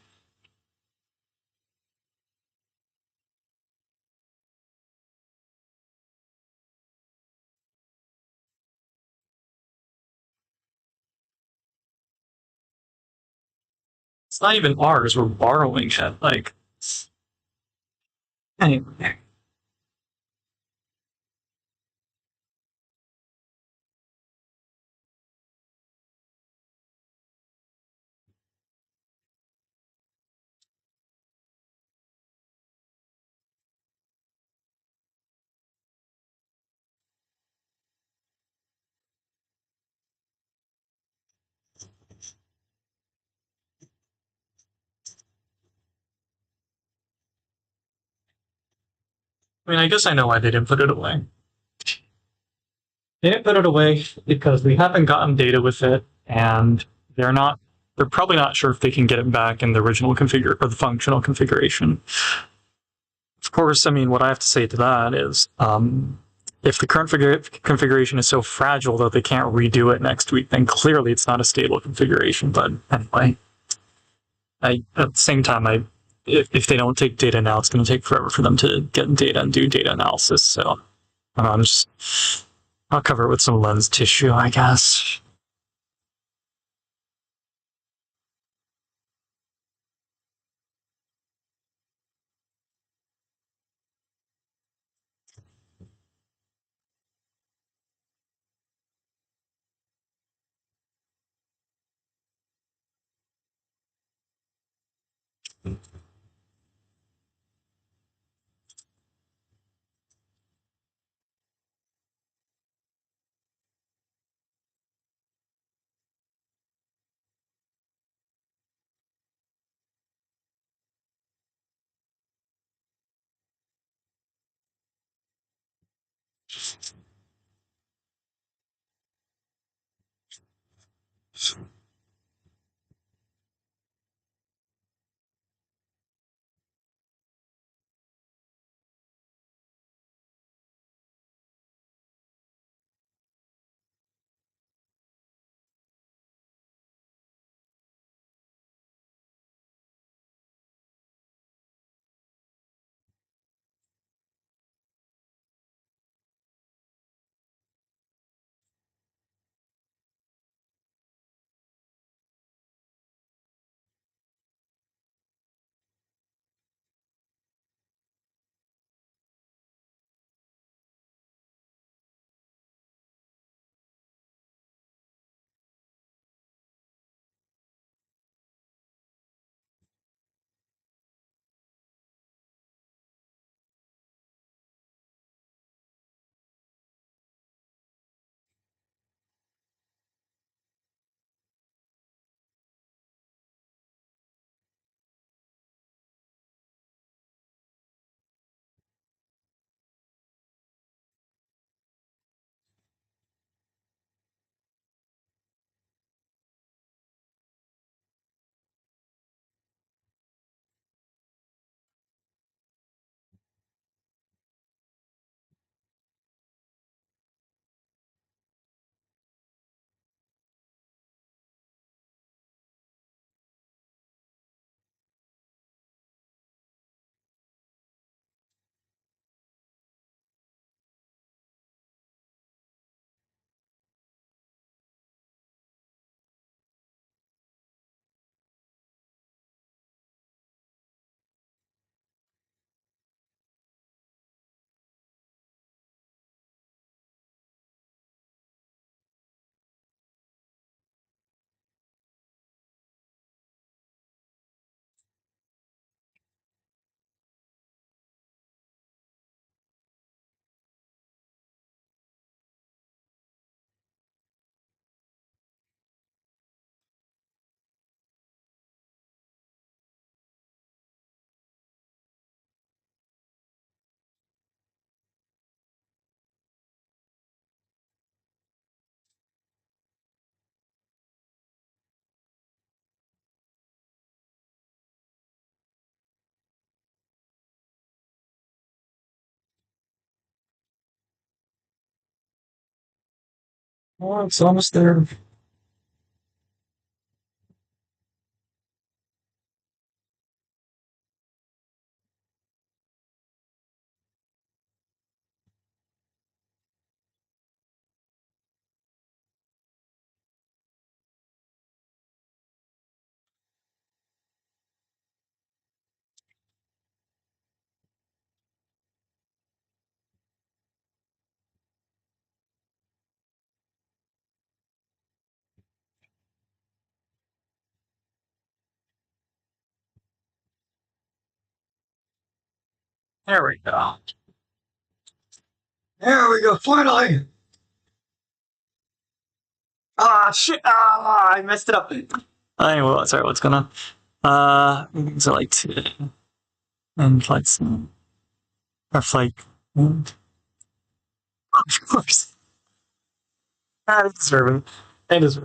It's not even ours. We're borrowing it. Like, anyway. I mean, I guess I know why they didn't put it away. They didn't put it away because we haven't gotten data with it, and they're not. They're probably not sure if they can get it back in the original configure or the functional configuration. Of course, I mean, what I have to say to that is, if the current configuration is so fragile that they can't redo it next week, then clearly it's not a stable configuration. But anyway, at the same time, if they don't take data now, it's going to take forever for them to get data and do data analysis. So I'm just I'll cover it with some lens tissue, I guess. Oh, it's almost there. There we go. There we go, finally! Ah, shit! Ah, I messed it up. Anyway, sorry, what's going on? So like, and flights, or flight, of course. Ah, it's deserving. It is.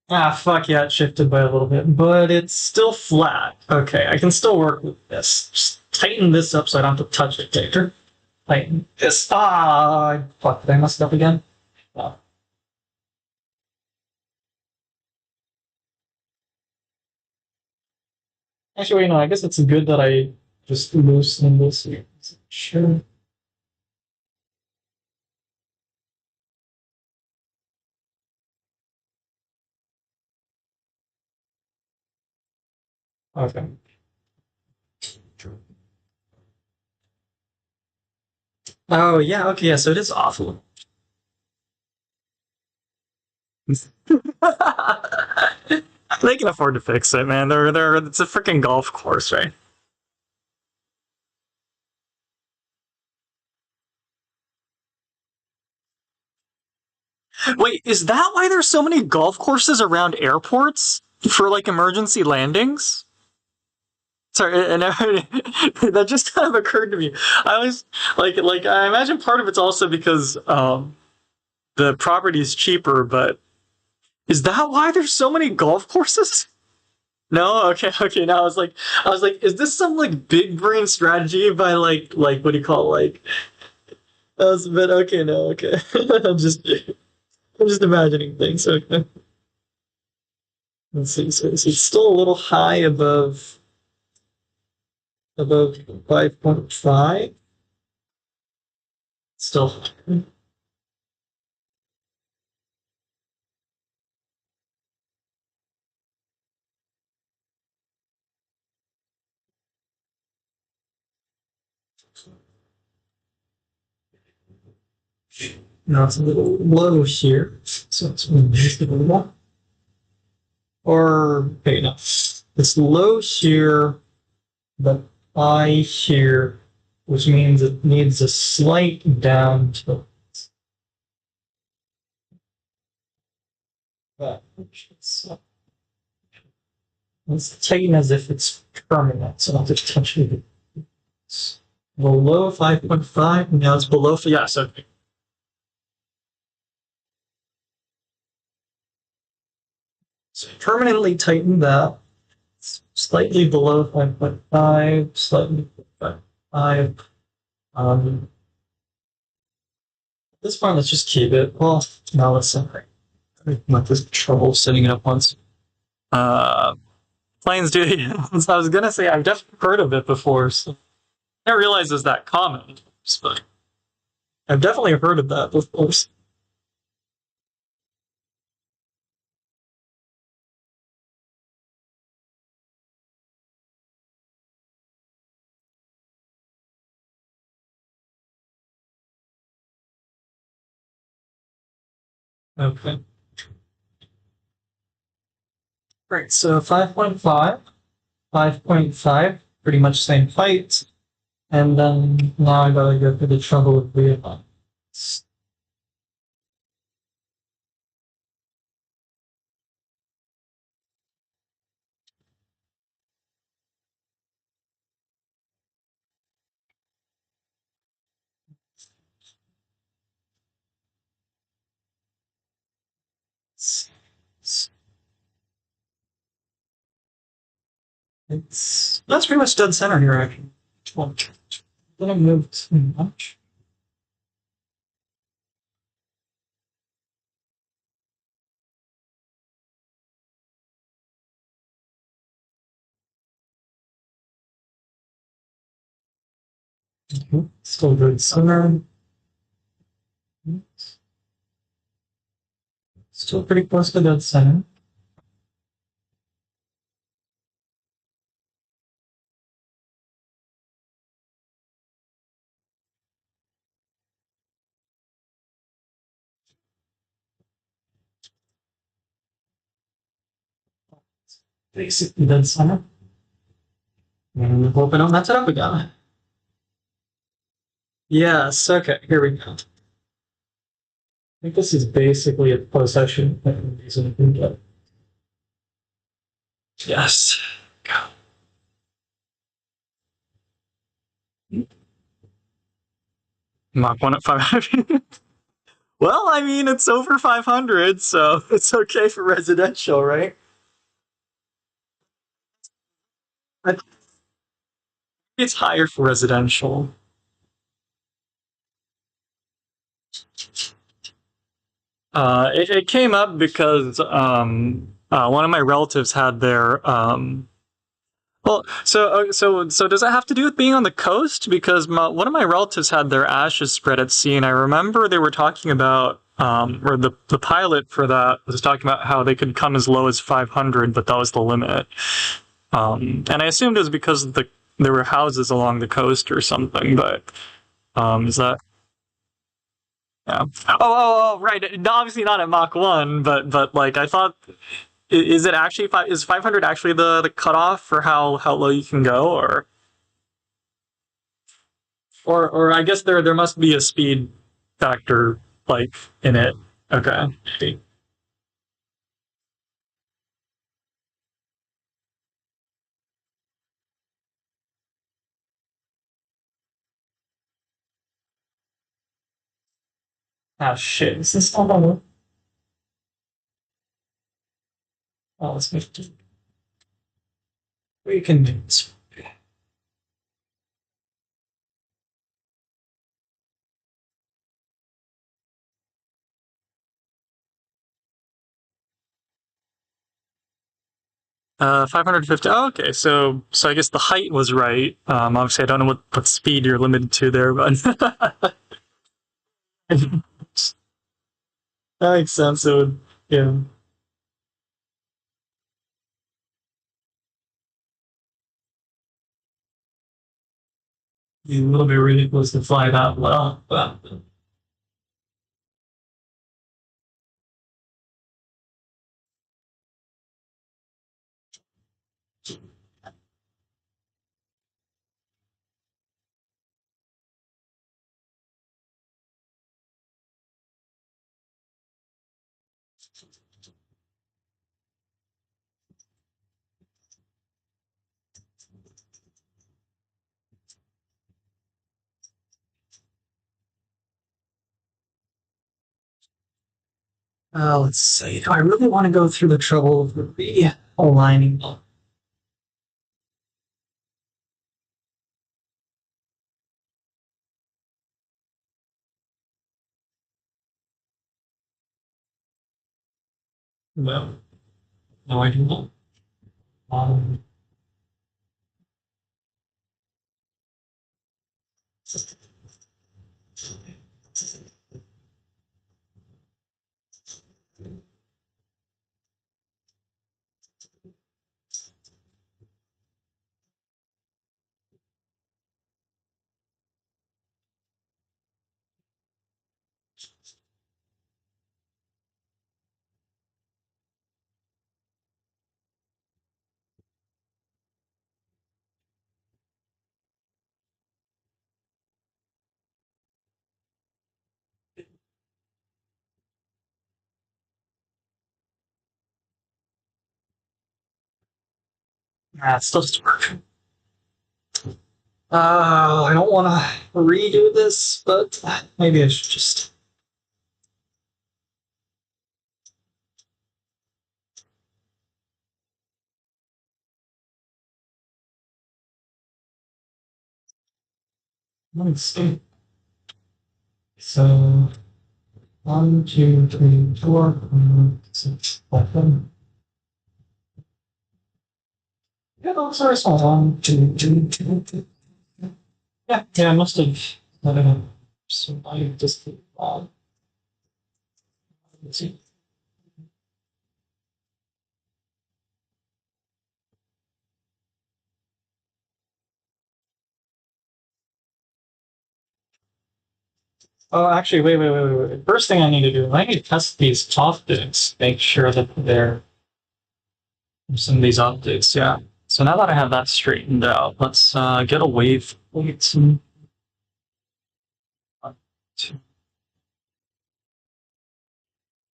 Ah, fuck yeah, it shifted by a little bit, but it's still flat. Okay, I can still work with this. Just tighten this up so I don't have to touch it later. Tighten this. Ah, fuck, did I mess it up again? Oh. Actually, wait, no, I guess it's good that I just loosen this here. Sure. Okay. Oh, yeah, okay, yeah, so it is awful. They can afford to fix it, man. It's a freaking golf course, right? Wait, is that why there's so many golf courses around airports for like emergency landings? Sorry, and that just kind of occurred to me. I was like I imagine part of it's also because the property is cheaper, but is that why there's so many golf courses? No, okay, okay. Now I was like, is this some like big brain strategy by like what do you call it? Like I was, but okay, no, okay. I'm just imagining things. Okay, let's see. So it's still a little high above 5.5. Still. Now it's a little low here, so it's going to make it a little. Or okay, no, it's low here, but high here, which means it needs a slight down tilt. But it's taken as if it's permanent, so I'll just touch it. It's below 5.5, now it's below. Yeah, so permanently tighten that. It's slightly below 5.5, slightly below 5. Um, at this point, let's just keep it. Well, now let's separate. Went this trouble setting it up once. Uh, Plains Duty. I was gonna say I've definitely heard of it before. So I didn't realize it was that common, but I've definitely heard of that before. Okay. Right, so 5.5, 5.5, pretty much same fight. And then now I gotta go through the trouble of realignments. It's that's pretty much dead center here actually. Then I moved too much. Mhm. Still good center. Still pretty close to dead center. Basically dead center. And hope I don't mess it up again. Yes, okay, here we go. I think this is basically a possession mechanism. Yes. Go. Mach 1 at 500. Well, I mean, it's over 500, so it's okay for residential, right? I think it's higher for residential. It came up because one of my relatives had their so does that have to do with being on the coast? Because one of my relatives had their ashes spread at sea, and I remember they were talking about or the pilot for that was talking about how they could come as low as 500, but that was the limit. And I assumed it was because there were houses along the coast or something, but is that yeah? Oh, right. Obviously not at Mach 1, but like I thought, is it actually is 500 actually the cutoff for how low you can go, or I guess there must be a speed factor like in it. Okay. Ah shit. Is this not on? Oh, let's make it. We can do this. 550. Oh, okay, so I guess the height was right. Obviously, I don't know what speed you're limited to there, but that makes sense. It would, yeah, be a little bit ridiculous to fly that well. But let's see. Do I really want to go through the trouble of realigning? Well, no, I do not. Um, Ah, it still doesn't work. I don't want to redo this, but maybe I should just. Let me see. So, 1, 2, 3, 4, 5, 6, 7. Yeah, that looks very small. 1, 2, 3, 4. Yeah, I must have. I don't know. So I just. Let's see. Oh, actually, wait. First thing I need to do, I need to test these optics, make sure that they're some of these optics. Yeah. So now that I have that straightened out, let's get a wave. Wait, some.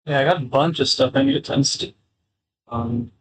Yeah, I got a bunch of stuff I need to test. Um,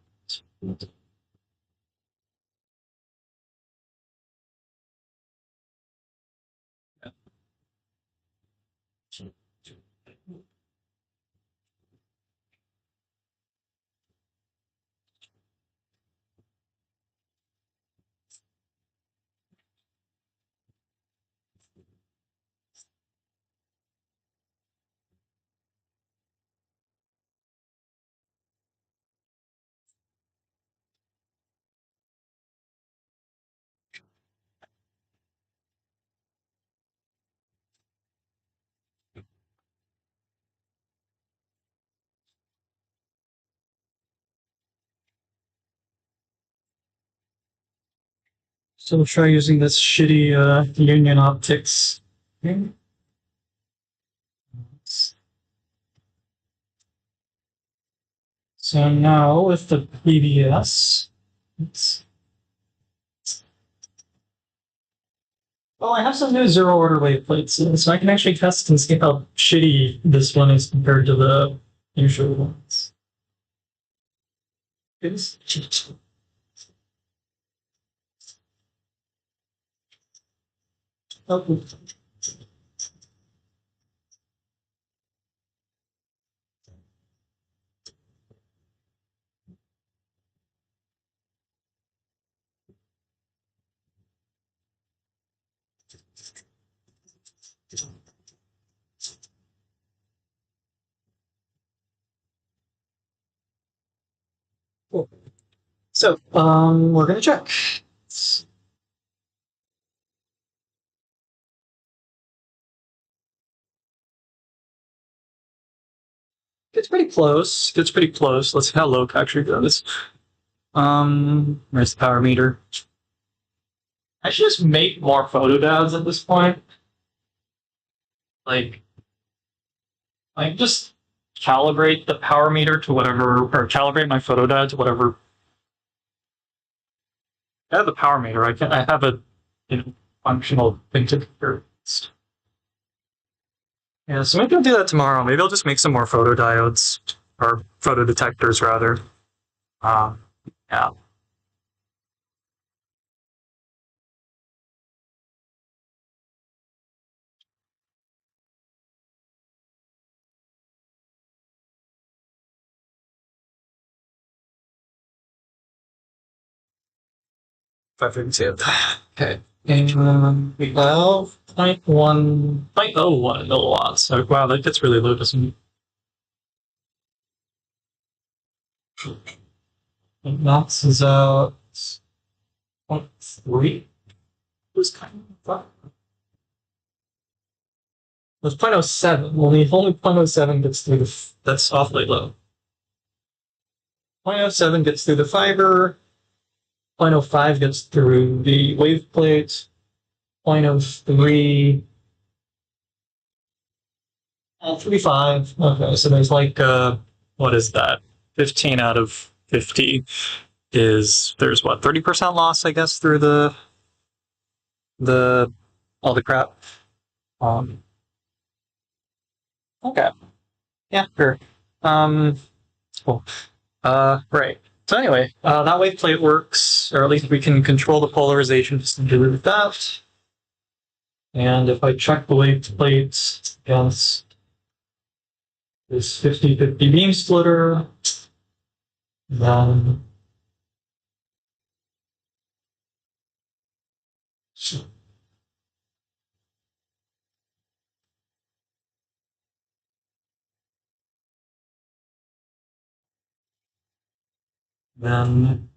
so we'll try using this shitty Union Optics thing. So now with the PBS, well, I have some new zero order wave plates, so I can actually test and see how shitty this one is compared to the usual ones. It's oh, cool. So, we're gonna check. It's pretty close. It's pretty close. Let's see how low actually goes. Where's the power meter? I should just make more photodiodes at this point. Like, just calibrate the power meter to whatever, or calibrate my photodiode to whatever. I have the power meter. I have a functional thing to compare. Yeah, so maybe I'll do that tomorrow. Maybe I'll just make some more photodiodes or photodetectors rather. Um, yeah. 552. Okay. And 12.1 milliwatts. So, wow, that gets really low, doesn't it? It maxes out 0.3. It was kind of fun. It was 0.07. Well, the only 0.07 gets through that's awfully low. 0.07 gets through the fiber. 0.05 gets through the wave plate. 0.03. 35. Okay, so there's like what is that? 15 out of 50 is there's what 30% loss, I guess, through the all the crap. Um, okay, yeah, sure. Um, cool. Right. So anyway, that way plate works, or at least we can control the polarization just to do that. And if I check the wave plate against this 50-50 beam splitter, then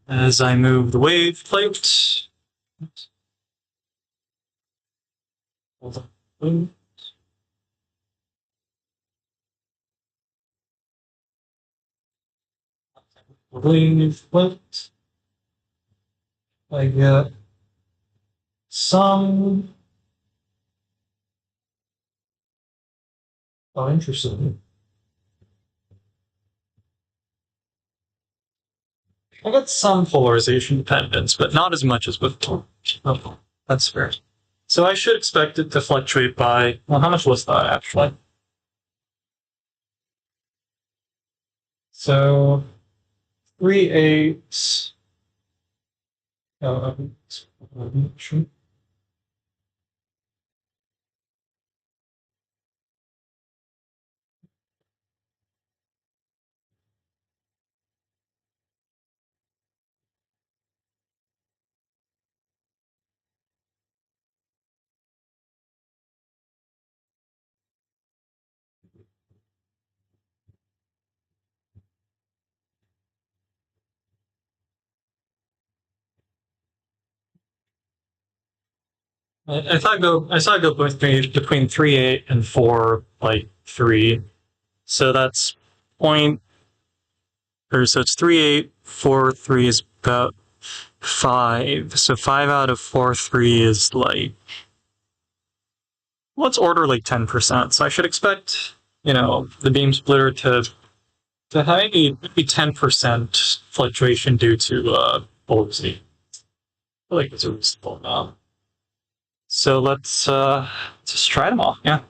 as I move the wave plate, hold on. Wave plate, I get some. Oh, interesting. I got some polarization dependence, but not as much as before. Oh, that's fair. So I should expect it to fluctuate by, well, how much was that actually? So 3/8. Sure. I saw it go between 3/8 and 4/3. So that's point, or so it's 3/8, 4/3 is about 5. So 5 out of 4/3 is like, let's order like 10%. So I should expect, the beam splitter to have maybe 10% fluctuation due to polarization. I feel like it's a reasonable amount. So let's just try them all. Yeah.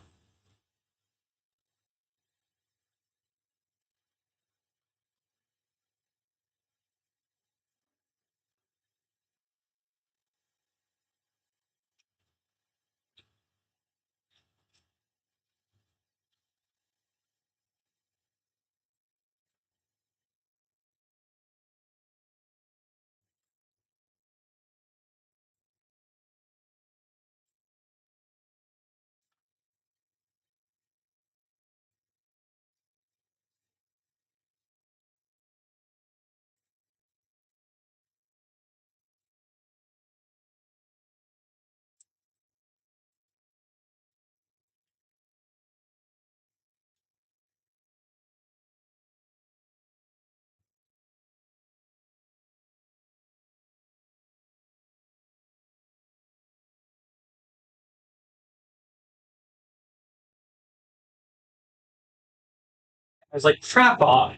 I was like, crap on.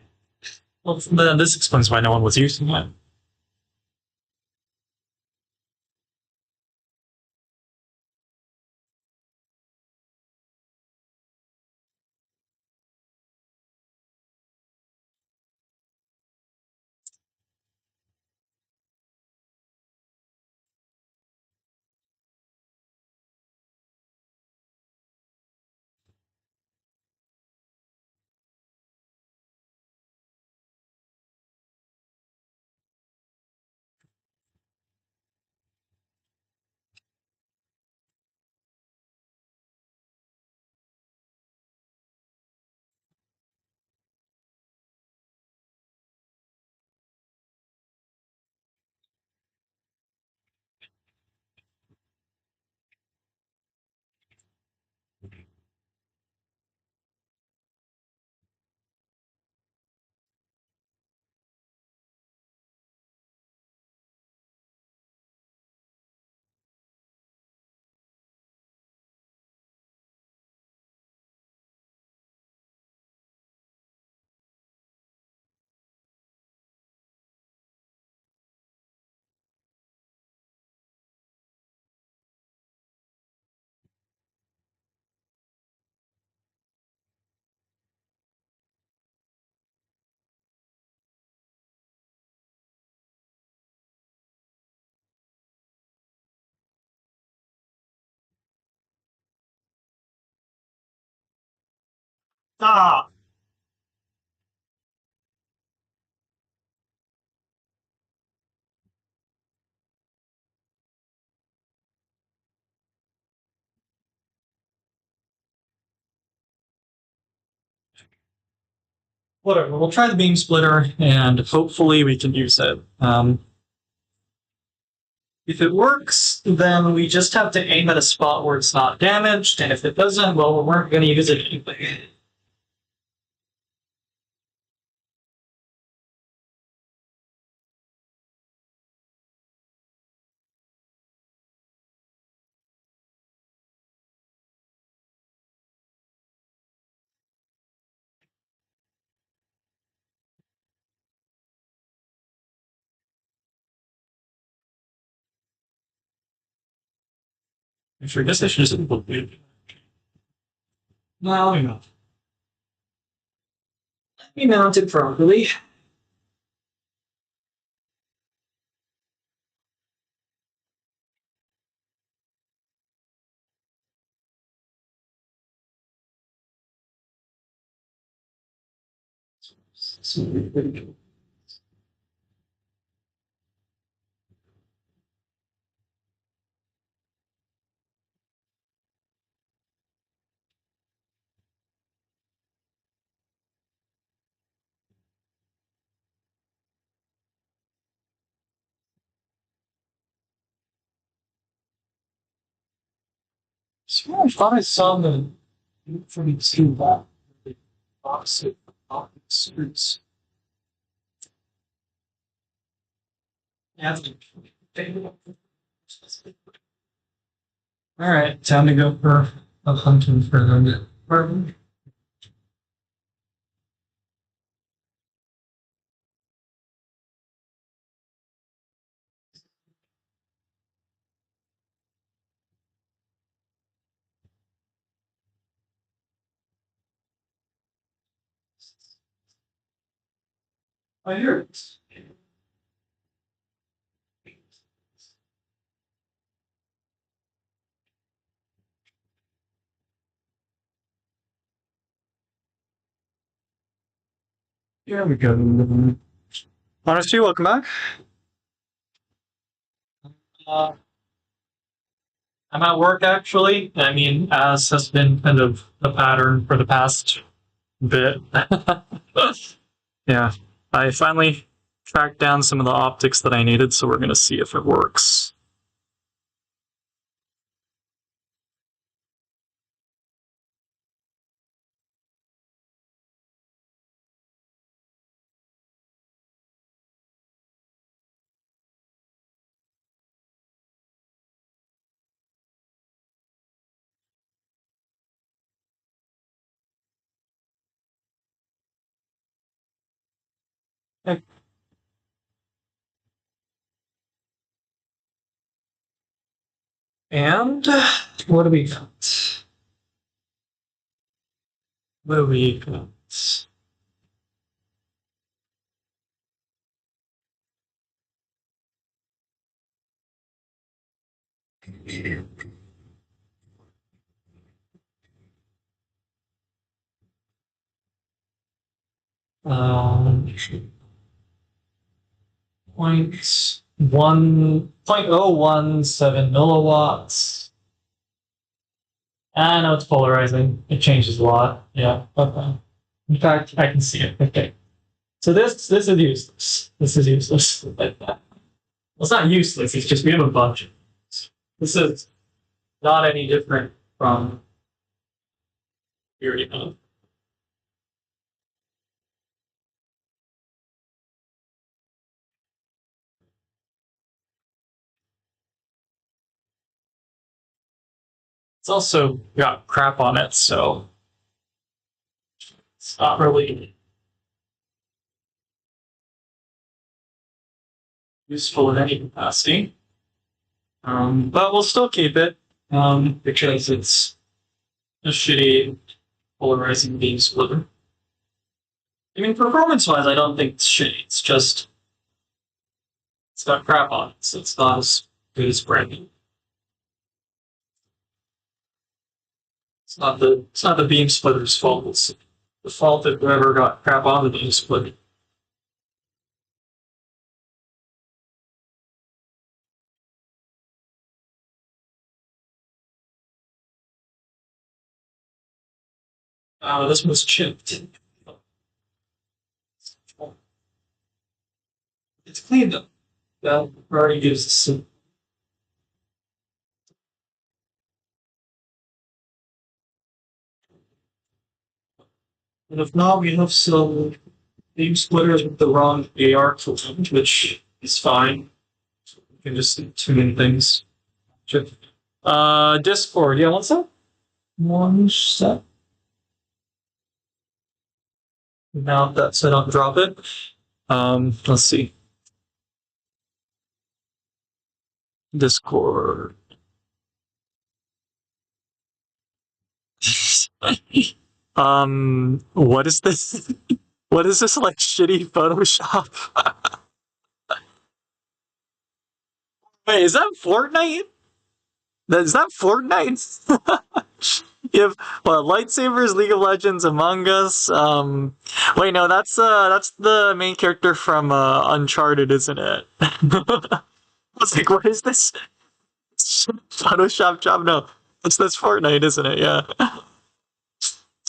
Well, then this explains why no one was using it. Ah! Whatever, we'll try the beam splitter and hopefully we can use it. If it works, then we just have to aim at a spot where it's not damaged, and if it doesn't, well, we weren't going to use it anyway. I guess I should just put it. Well, you know. Let me mount it properly. So I thought I saw the from two the opposite suits. Yeah. All right, time to go for a hunting for them. Pardon? I hear it. Here we go. Honesty, welcome back. Uh, I'm at work actually. I mean, as has been kind of the pattern for the past bit. Yeah, I finally tracked down some of the optics that I needed, so we're gonna see if it works. And what do we got? What do we got? Um, 0.17 milliwatts. I know it's polarizing. It changes a lot. Yeah. Okay. In fact, I can see it. Okay. So this is useless. This is useless. Well, it's not useless. It's just we have a bunch of these. This is not any different from we already have. It's also got crap on it, so it's not really useful in any capacity. But we'll still keep it because it's a shitty polarizing beam splitter. I mean, performance-wise, I don't think it's shitty. It's just it's got crap on it, so it's not as good as brand new. It's not the beam splitter's fault. the fault that whoever got crap on the game split. This was chipped. It's cleaned up. That already gives us some. And if not, we have some name splitters with the wrong AR footage, which is fine. You can just tune in things. Discord. Yeah, what's up? One sec. Now that's I don't drop it. Let's see. Discord. What is this? What is this like shitty Photoshop? Wait, is that Fortnite? Is that Fortnite? You have what, lightsabers, League of Legends, Among Us. Wait, no, that's the main character from Uncharted, isn't it? I was like, what is this Photoshop job? No, that's Fortnite, isn't it? Yeah.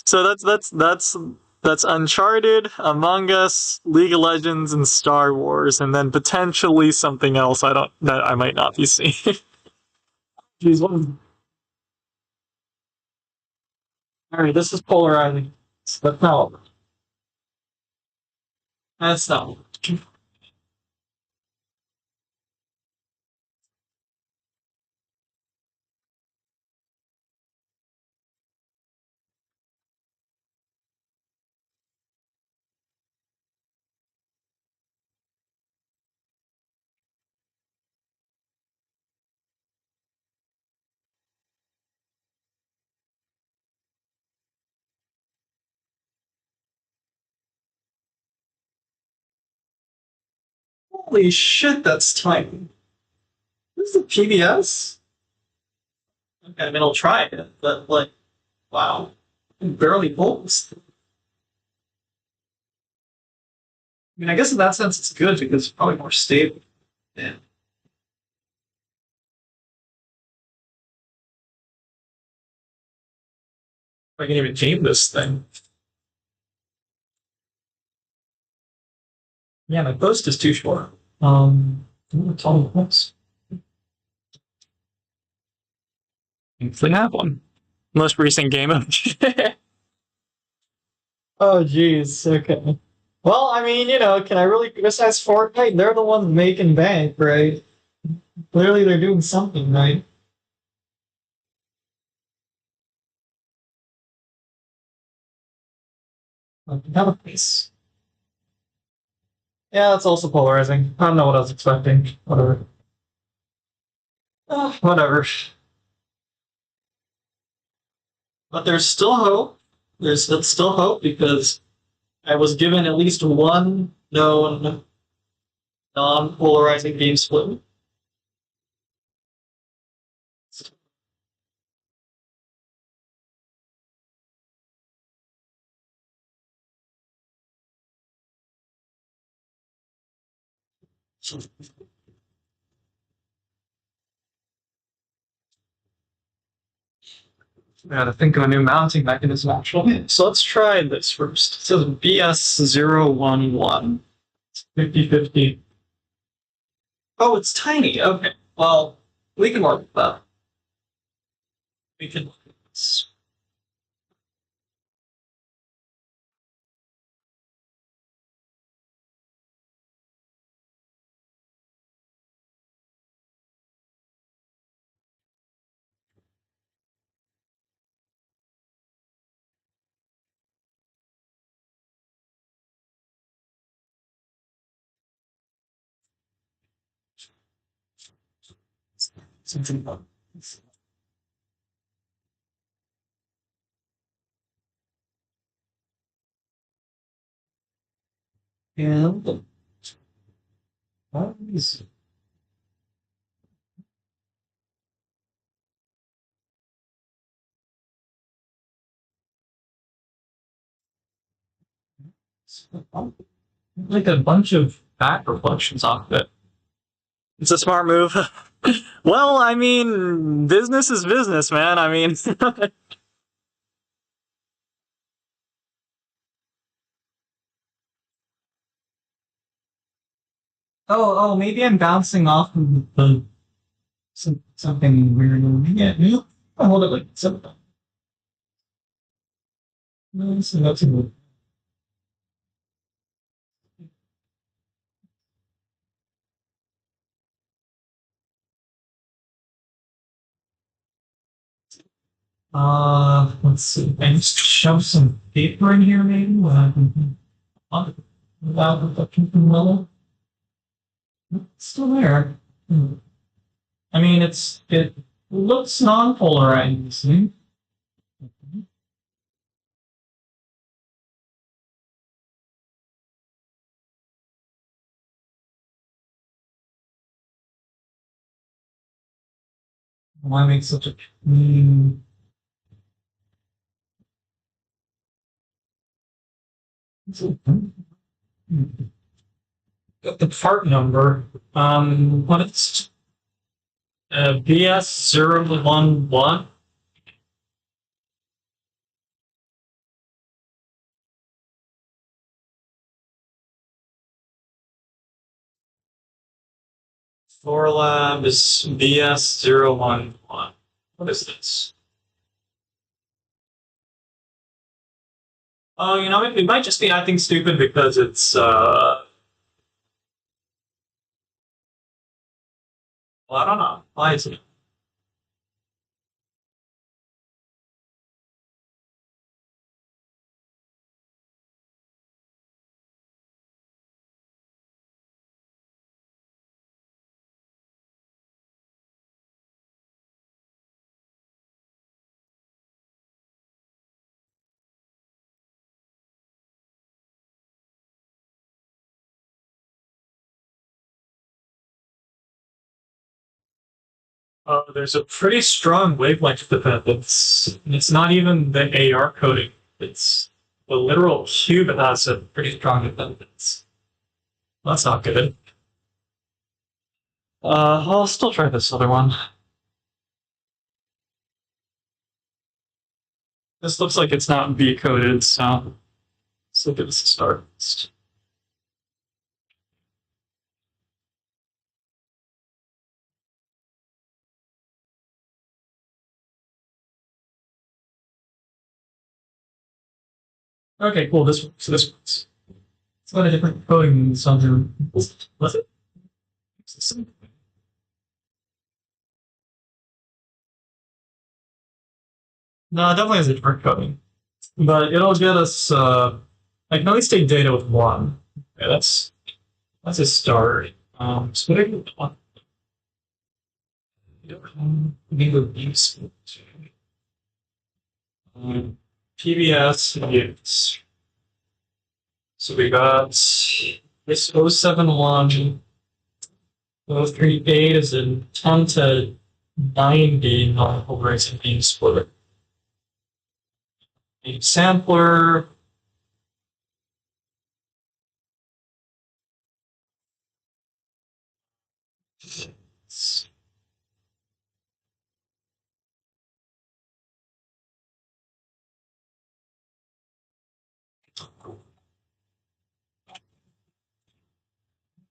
So that's Uncharted, Among Us, League of Legends, and Star Wars, and then potentially something else I don't that I might not be seeing. Jeez, all right, this is polarizing. That's not. That's not. Holy shit, that's tiny. This is a PBS. Okay, I mean, I'll try it, but like, wow, it barely holds. I mean, I guess in that sense it's good because it's probably more stable. Yeah. I can even game this thing. Yeah, my post is too short. I'm gonna tell you this. Hopefully have one. Most recent game of. Oh, jeez. Okay. Well, I mean, can I really criticize Fortnite? They're the ones making bank, right? Clearly, they're doing something right. Like, have a place. Yeah, that's also polarizing. I don't know what I was expecting. Whatever. Whatever. But there's still hope. There's still hope because I was given at least one known non-polarizing game split. I gotta think of a new mounting mechanism actually. So let's try this first. It says BS011. 50/50. Oh, it's tiny. Okay. Well, we can work with that. We can look at this. Something about this. And what is Like a bunch of back reflections off it. It's a smart move. Well, I mean, business is business, man. I mean, oh, maybe I'm bouncing off of something weird. Yeah, you hold it like something. No, so that's a good. Let's see. I just shove some paper in here, maybe. Without reflection from the level. It's still there. Hmm. I mean, it looks non-polarizing. Why make such a clean? Got the part number. What it's BS011 Floor Lab is BS011. What is this? Oh, it might just be acting stupid because it's well, I don't know. Why is it? There's a pretty strong wavelength dependence. It's not even the AR coding. It's the literal cube has a pretty strong dependence. That's not good. I'll still try this other one. This looks like it's not B coded, so let's give this a start. Okay, cool. This works. It's got a different coding than some. Was it? No, it definitely has a different coding. But it'll get us I can only state data with one. Okay, that's a start. So what do I need to use PBS use. So we got this 071 038 is a 10 to 90 non-polarizing beam splitter. A sampler.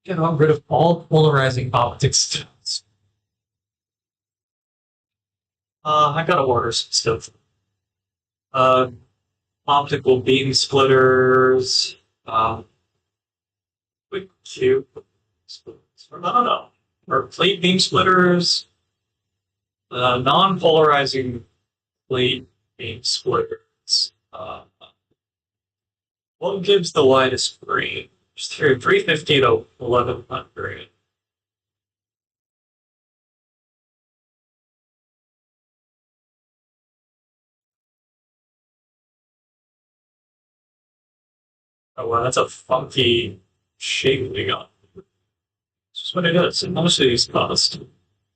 Get rid of all polarizing optics. I gotta order some stuff. Uh, Optical beam splitters. Quick cube. I don't know. Or plate beam splitters. Non-polarizing plate beam splitters. What gives the widest range? 350 to 1100. Oh wow, that's a funky shape we got. This is what it is. And most of these cost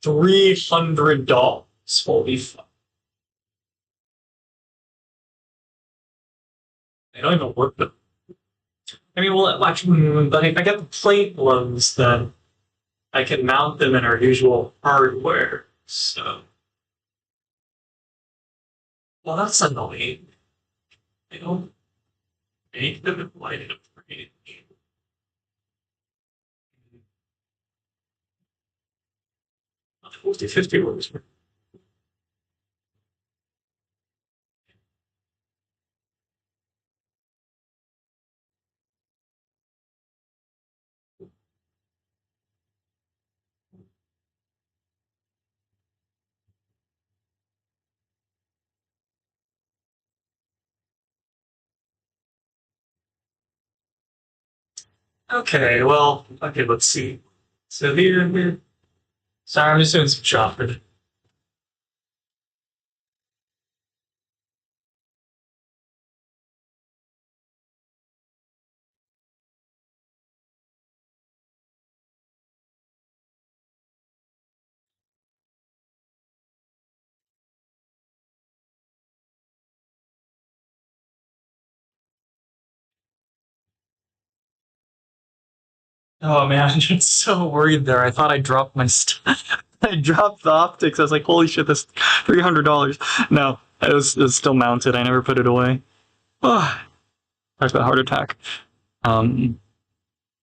$300. Holy fuck. They don't even work them. I mean, well, actually, but if I get the plate ones, then I can mount them in our usual hardware. So, well, that's annoying. I don't make them in light of range. 50-50 works. Okay, well, okay, let's see. So here, sorry, I'm just doing some shopping. Oh man, I'm just so worried there. I thought I dropped my I dropped the optics. I was like, holy shit, that's $300. No, it was still mounted. I never put it away. Oh, that's a heart attack. Um,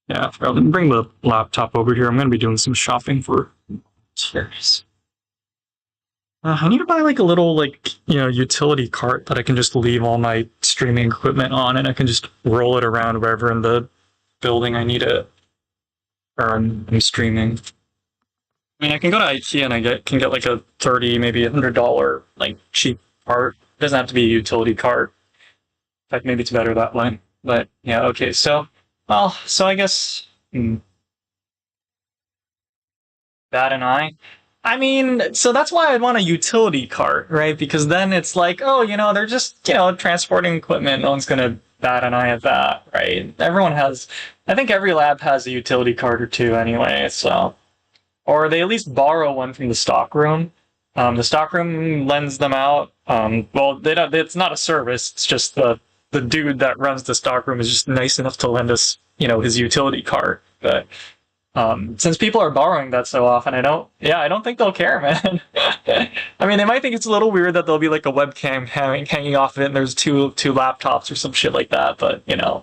yeah, bring the laptop over here. I'm gonna be doing some shopping for chairs. I need to buy like a little utility cart that I can just leave all my streaming equipment on, and I can just roll it around wherever in the building I need it. Or I'm streaming. I mean, I can go to IKEA and can get like a 30, maybe $100 like cheap cart. It doesn't have to be a utility cart. In fact, maybe it's better that way. But yeah, okay. So I guess Bad and I mean, so that's why I'd want a utility cart, right? Because then it's like, oh, they're just transporting equipment. No one's gonna bat an eye at that, right? I think every lab has a utility cart or two anyway. So or they at least borrow one from the stockroom. The stockroom lends them out. Well, they don't. It's not a service. It's just the dude that runs the stockroom is just nice enough to lend us, his utility cart. But since people are borrowing that so often, I don't think they'll care, man. I mean, they might think it's a little weird that there'll be like a webcam hanging off of it, and there's two laptops or some shit like that. But yeah,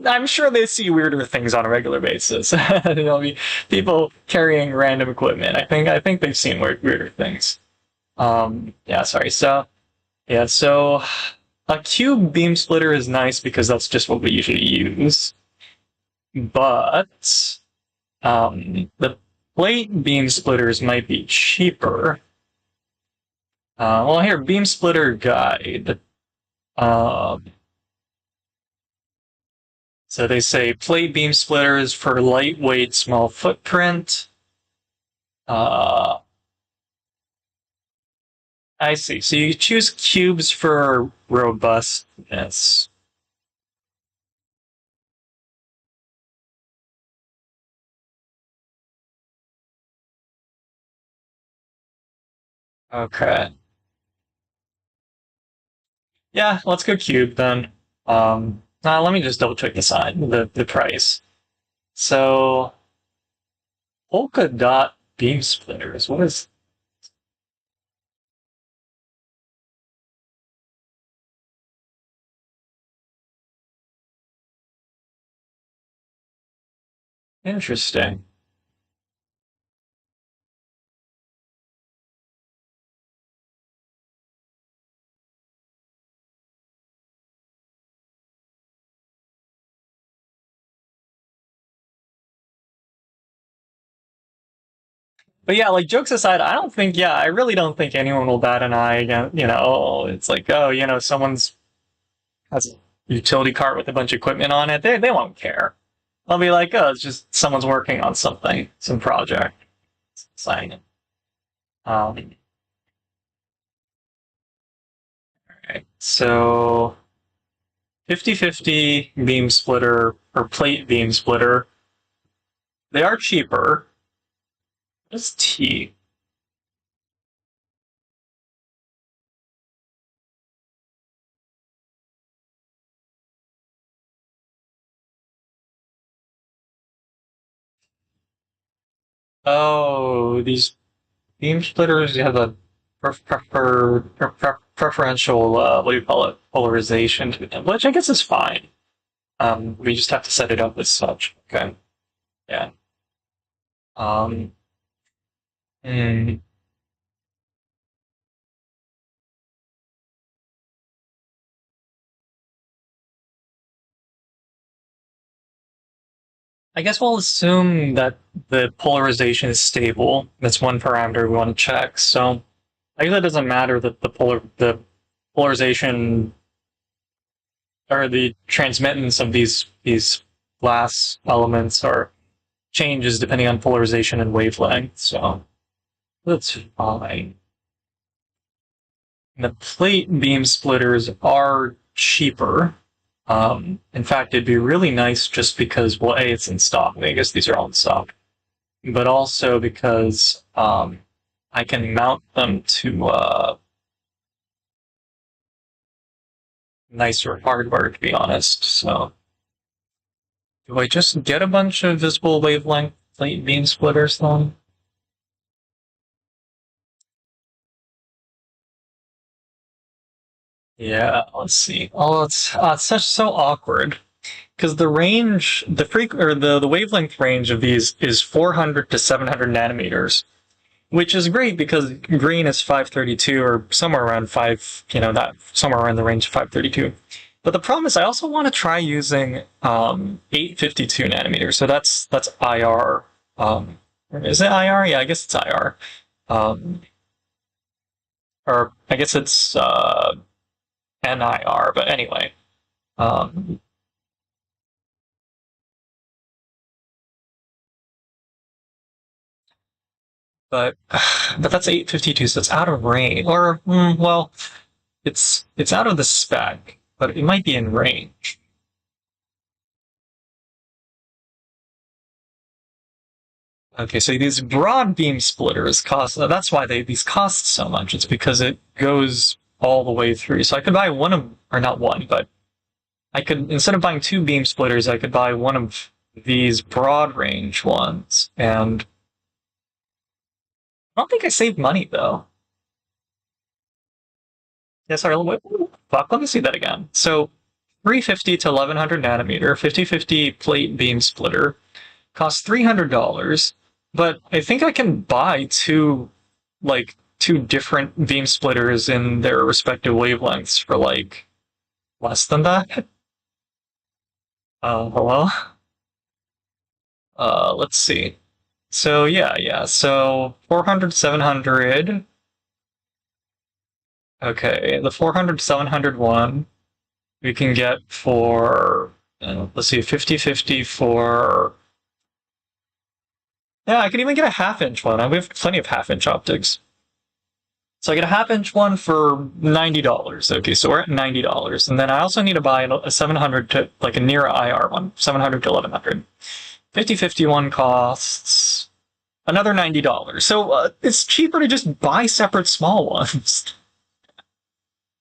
I'm sure they see weirder things on a regular basis. There'll be people carrying random equipment. I think they've seen weirder things. Yeah, sorry. So a cube beam splitter is nice because that's just what we usually use. But the plate beam splitters might be cheaper. Well, here, beam splitter guide. Um, So they say plate beam splitters for lightweight, small footprint. Uh, I see. So you choose cubes for robustness. Okay. Yeah, let's go cube then. Let me just double check the price. So polka dot beam splitters. What is interesting? But yeah, like jokes aside, I really don't think anyone will bat an eye again. It's like, oh, someone's has a utility cart with a bunch of equipment on it. They won't care. They'll be like, oh, it's just someone's working on something, some project. Sign it. Um, okay. So 50-50 beam splitter or plate beam splitter. They are cheaper. What is T? Oh, these beam splitters have a preferential, what do you call it, polarization to them, which I guess is fine. We just have to set it up as such. Okay. Yeah. Um, hmm. I guess we'll assume that the polarization is stable. That's one parameter we want to check. So I guess it doesn't matter that the polarization or the transmittance of these glass elements are changes depending on polarization and wavelength. So that's fine. The plate beam splitters are cheaper. In fact, it'd be really nice just because, well, A, it's in stock. I guess these are all in stock. But also because I can mount them to nicer hardware, to be honest. So, do I just get a bunch of visible wavelength plate beam splitters then? Yeah, let's see. Oh, it's such so awkward because the range, the freq or the wavelength range of these is 400 to 700 nanometers, which is great because green is 532 or somewhere around five, that somewhere around the range of 532. But the problem is, I also want to try using 852 nanometers. So that's IR. Is it IR? Yeah, I guess it's IR. Um, or I guess it's NIR. But anyway, um, but but that's 852, so it's out of range. Or well, it's out of the spec, but it might be in range. Okay, so these broad beam splitters cost. That's why these cost so much. It's because it goes all the way through. So I could buy one of, or not one, but I could, instead of buying two beam splitters, I could buy one of these broad range ones. And I don't think I saved money though. Yeah, sorry. Fuck. Let me see that again. So 350 to 1100 nanometer, 5050 plate beam splitter costs $300, but I think I can buy two different beam splitters in their respective wavelengths for like less than that. Hello? Let's see. So yeah. So 400, 700. Okay, the 400, 700 one we can get for, let's see, 5050 for, yeah, I can even get a half-inch one. We have plenty of half-inch optics. So I get a half-inch one for $90. Okay, so we're at $90. And then I also need to buy a 700 to, like a near IR one, 700 to 1100. 5050 one costs another $90. So it's cheaper to just buy separate small ones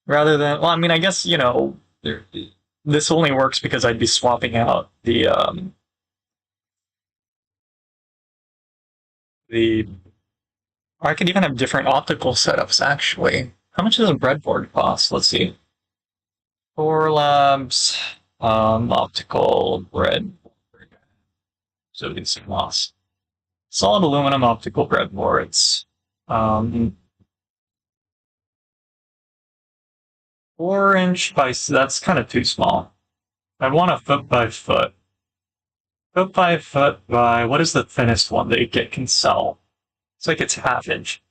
rather than, well, I mean, I guess, this only works because I'd be swapping out the or I could even have different optical setups, actually. How much does a breadboard cost? Let's see. Core Labs, optical breadboard. So it's lost. Solid aluminum optical breadboards. Um, 4 inch by, that's kind of too small. I want a foot by foot. Foot by foot by, what is the thinnest one that you can sell? It's like it's half-inch.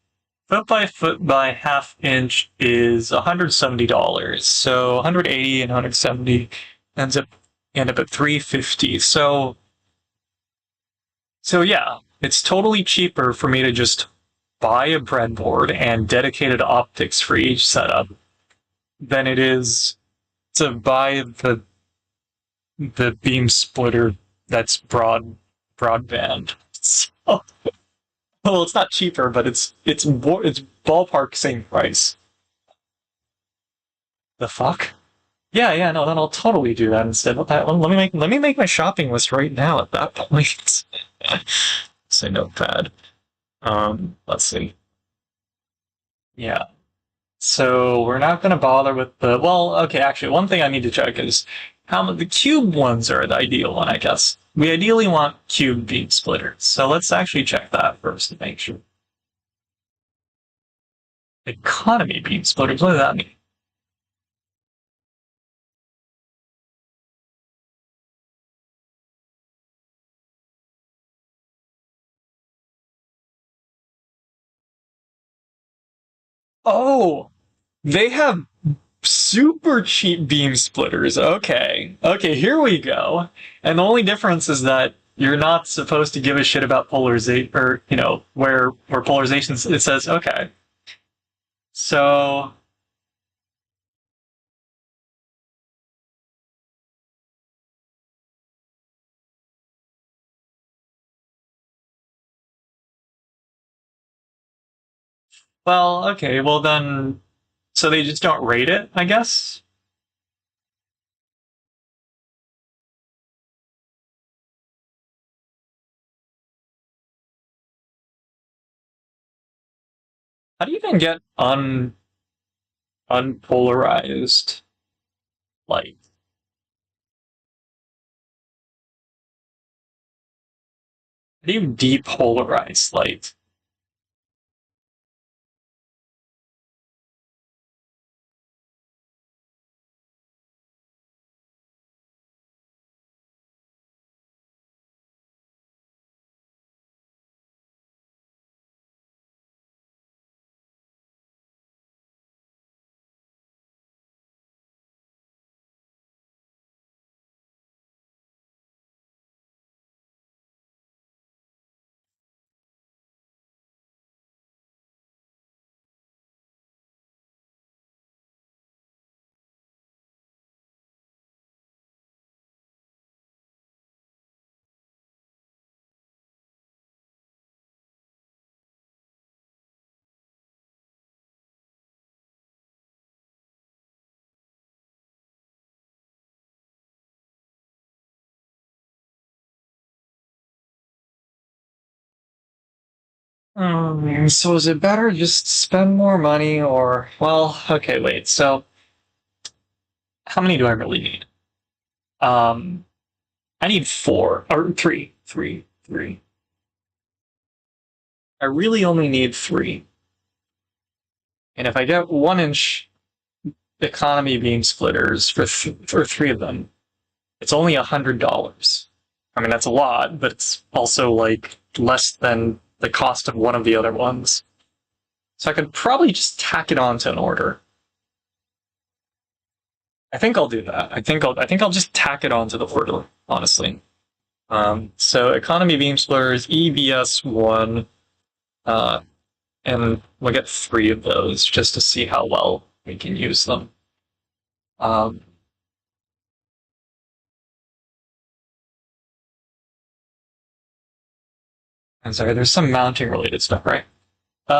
Foot by foot by half-inch is $170. So 180 and 170 end up at 350. So yeah, it's totally cheaper for me to just buy a breadboard and dedicated optics for each setup than it is to buy the beam splitter that's broadband. So, well, it's not cheaper, but it's ballpark same price. The fuck? Yeah, no, then I'll totally do that instead. Let me make my shopping list right now at that point. Say notepad. Let's see. Yeah. So we're not going to bother with the. Well, okay. Actually, one thing I need to check is the cube ones are the ideal one, I guess. We ideally want cube beam splitters. So let's actually check that first to make sure. Economy beam splitters. What does that mean? Oh, they have super cheap beam splitters. Okay. Okay, here we go. And the only difference is that you're not supposed to give a shit about polarization, or, where polarization, it says, okay. So, well, okay, well then, so they just don't rate it, I guess? How do you even get unpolarized light? How do you depolarize light? So is it better just spend more money or, well, okay, wait, so how many do I really need? Um, I need four or three. I really only need three. And if I get 1 inch economy beam splitters for three of them, it's only $100. I mean, that's a lot, but it's also like less than the cost of one of the other ones. So I could probably just tack it on to an order. I think I'll do that. I think I'll just tack it onto the order, honestly. So economy beam splitters EBS1, uh, and we'll get three of those just to see how well we can use them. Um, I'm sorry, there's some mounting related stuff, right?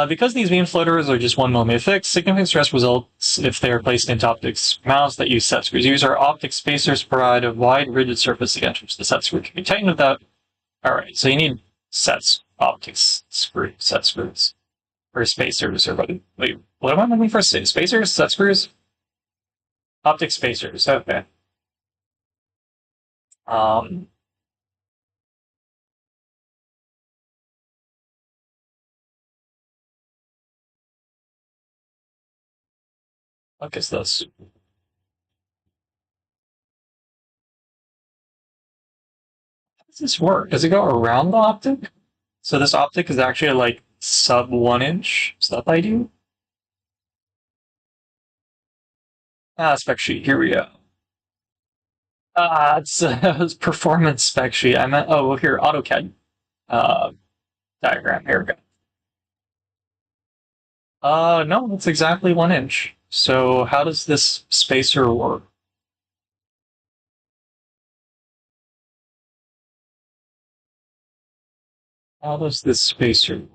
Because these beam floaters are just one millimeter thick, significant stress results if they are placed into optics mounts that use set screws. Use our optic spacers to provide a wide, rigid surface against which the set screw can be tightened without. Alright, so you need set screws, or spacers, or what? Wait, what am I looking for? Spacers? Set screws? Optic spacers, okay. Um, what is this? How does this work? Does it go around the optic? So this optic is actually like sub 1 inch. Is that the idea? Spec sheet. Here we go. It's performance spec sheet. I meant, oh, well, here, AutoCAD uh, diagram. Here we go. No, it's exactly 1 inch. So how does this spacer work? How does this spacer?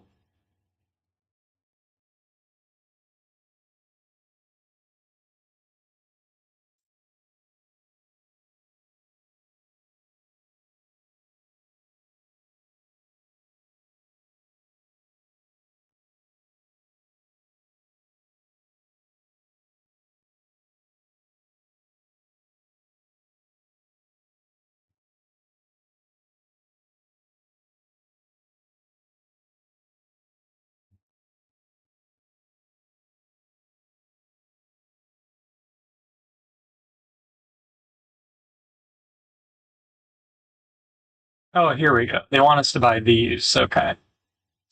Oh, here we go. They want us to buy these. Okay.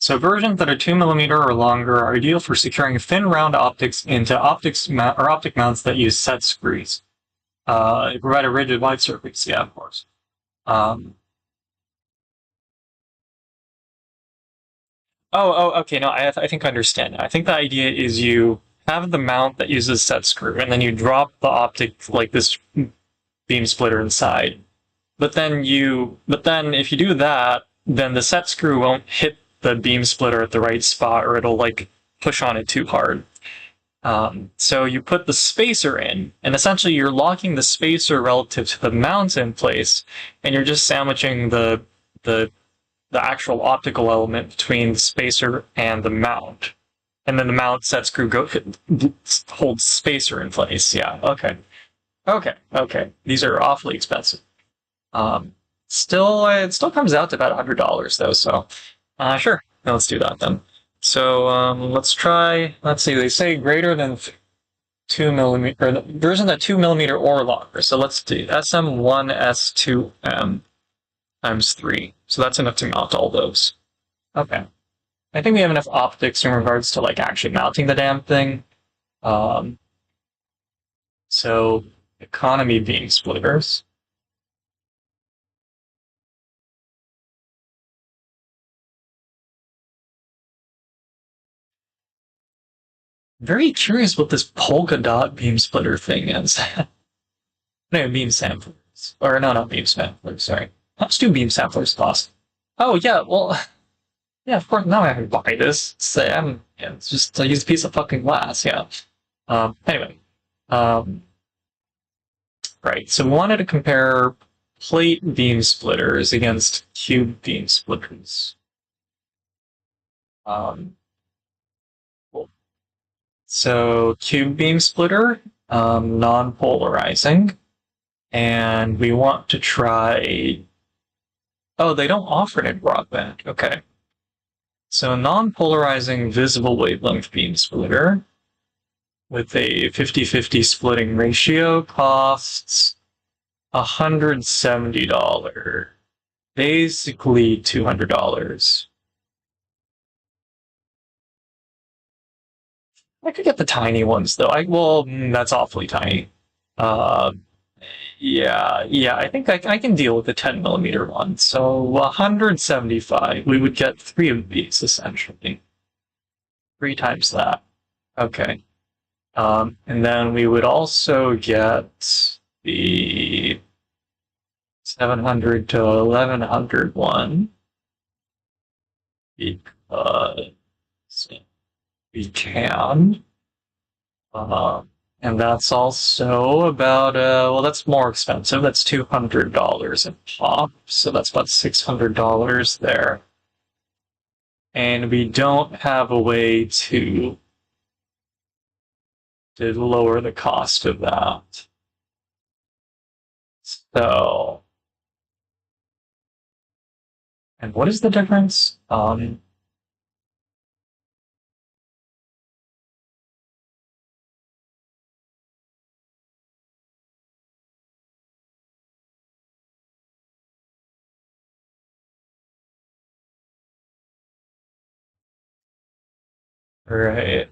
So versions that are 2 millimeter or longer are ideal for securing thin round optics into optic mounts that use set screws. They provide a rigid wide surface. Yeah, of course. Um, okay. No, I think I understand. I think the idea is you have the mount that uses set screw, and then you drop the optic like this beam splitter inside. But then if you do that, then the set screw won't hit the beam splitter at the right spot, or it'll like push on it too hard. So you put the spacer in, and essentially you're locking the spacer relative to the mount in place, and you're just sandwiching the the actual optical element between the spacer and the mount. And then the mount set screw holds spacer in place. Yeah, okay. Okay. These are awfully expensive. Um, it still comes out to about $100 though, so sure. Yeah, let's do that then. So let's try, let's see, they say greater than 2 millimeter, or the version that 2 millimeter or longer. So let's do SM1S2M times 3. So that's enough to mount all those. Okay. I think we have enough optics in regards to like actually mounting the damn thing. Um, so economy beam splitters. Very curious what this polka dot beam splitter thing is. No, beam samplers. Or no, not beam samplers, sorry. How much do beam samplers cost? Oh yeah, well yeah, of course now I can buy this. Say yeah, it's just I use a piece of fucking glass, yeah. Anyway. Um right, so we wanted to compare plate beam splitters against cube beam splitters. Um so cube beam splitter, non-polarizing, and we want to try. Oh, they don't offer it in broadband. Okay. So non-polarizing visible wavelength beam splitter with a 50-50 splitting ratio costs $170. Basically $200. I could get the tiny ones though. That's awfully tiny. Uh, yeah. I think I can deal with the 10 millimeter one. So 175. We would get 3 of these essentially. 3 times that. Okay. And then we would also get the 700 to 1100 one because we can. And that's also about, that's more expensive. That's $200 a pop. So that's about $600 there. And we don't have a way to lower the cost of that. So, and what is the difference? Right.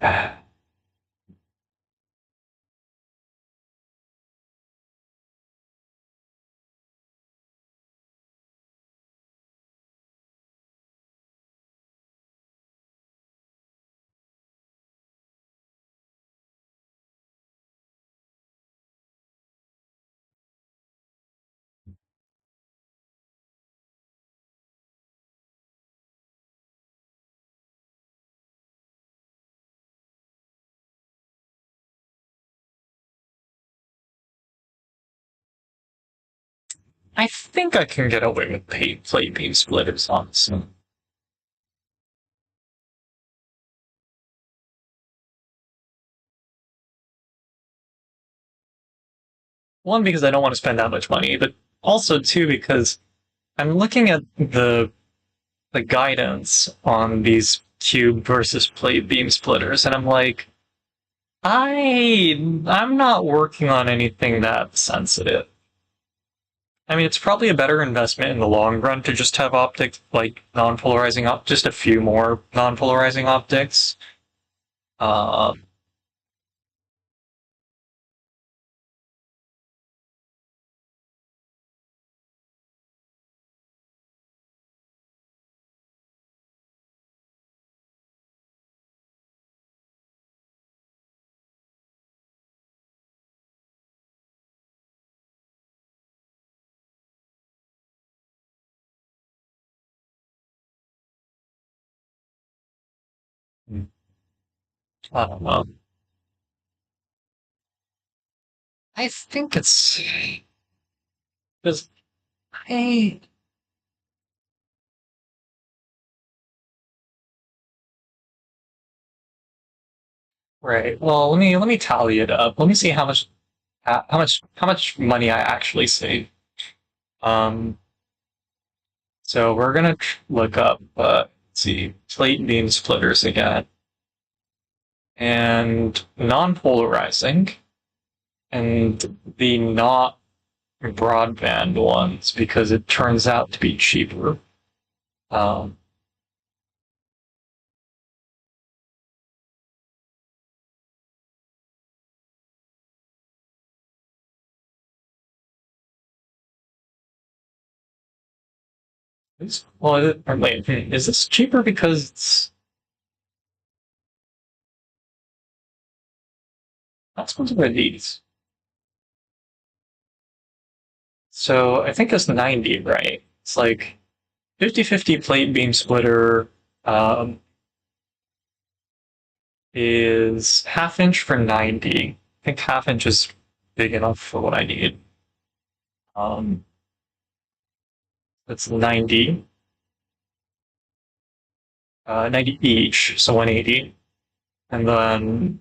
I think I can get away with plate beam splitters, honestly. One, because I don't want to spend that much money, but also two, because I'm looking at the guidance on these cube versus plate beam splitters, and I'm like, I'm not working on anything that sensitive. I mean, it's probably a better investment in the long run to just have optic, like non-polarizing just a few more non-polarizing optics. Uh, I don't know. I think it's because I right. Well, let me tally it up. Let me see how much money I actually save. Um, so we're gonna look up. Let's see, plate beam splitters again, and non-polarizing, and the not broadband ones because it turns out to be cheaper. Um, well, or wait, is this cheaper because it's how expensive are these? So I think it's 90, right? It's like 50-50 plate beam splitter um, is half inch for 90. I think half inch is big enough for what I need. Um, that's 90, 90 each, so 180. And then,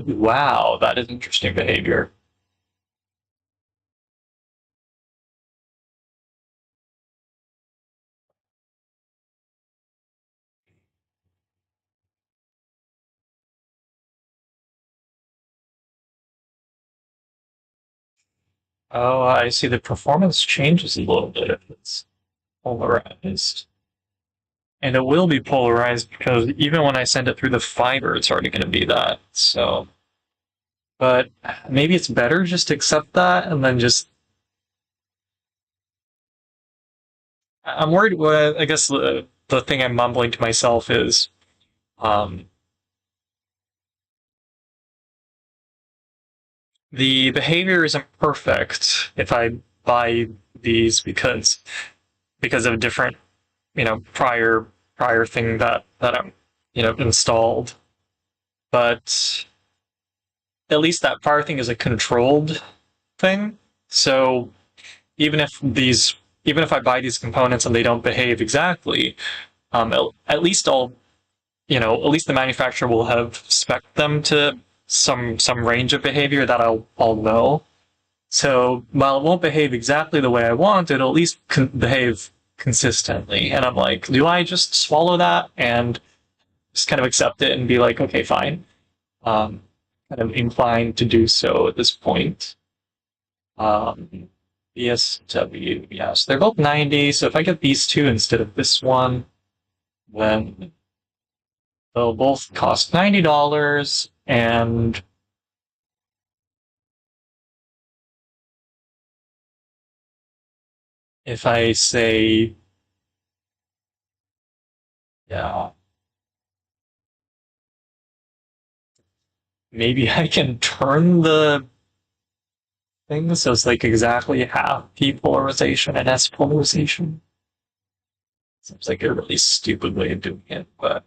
wow, that is interesting behavior. Oh, I see the performance changes a little bit if it's polarized. And it will be polarized because even when I send it through the fiber, it's already going to be that. So, but maybe it's better just to accept that and then just. I'm worried. Well, I guess the thing I'm mumbling to myself is um, the behavior isn't perfect if I buy these because of a different prior thing that I'm installed. But at least that prior thing is a controlled thing. So even if these even if I buy these components and they don't behave exactly, at least at least the manufacturer will have spec them to some range of behavior that I'll know. So while it won't behave exactly the way I want, it'll at least behave consistently. And I'm like, do I just swallow that and just kind of accept it and be like, okay, fine. Kind of inclined to do so at this point. Um, BSW, yes, they're both 90. So if I get these two instead of this one, then they'll both cost $90. And if I say, yeah, maybe I can turn the thing so it's like exactly half P polarization and S polarization. Seems like a really stupid way of doing it, but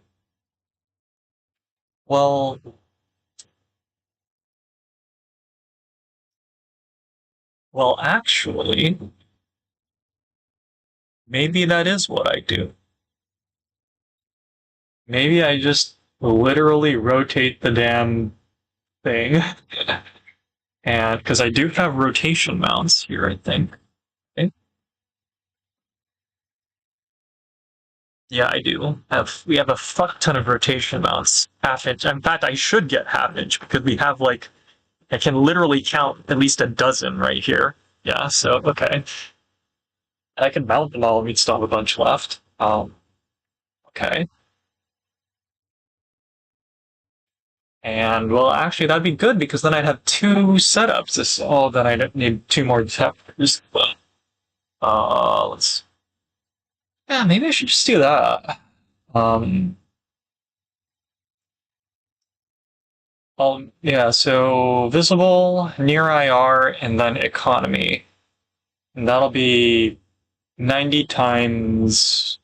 well, actually, maybe that is what I do. Maybe I just literally rotate the damn thing, and because I do have rotation mounts here, I think. Okay. Yeah, I do. We have a fuck ton of rotation mounts, half inch. In fact, I should get half inch because we have like I can literally count at least a dozen right here. Yeah, so okay. And I can mount them all and we'd still have a bunch left. Okay. And well, actually, that'd be good because then I'd have two setups. This all then I'd need two more chapters. Let's. Yeah, maybe I should just do that. Um. Yeah. So visible, near IR, and then economy, and that'll be 90 times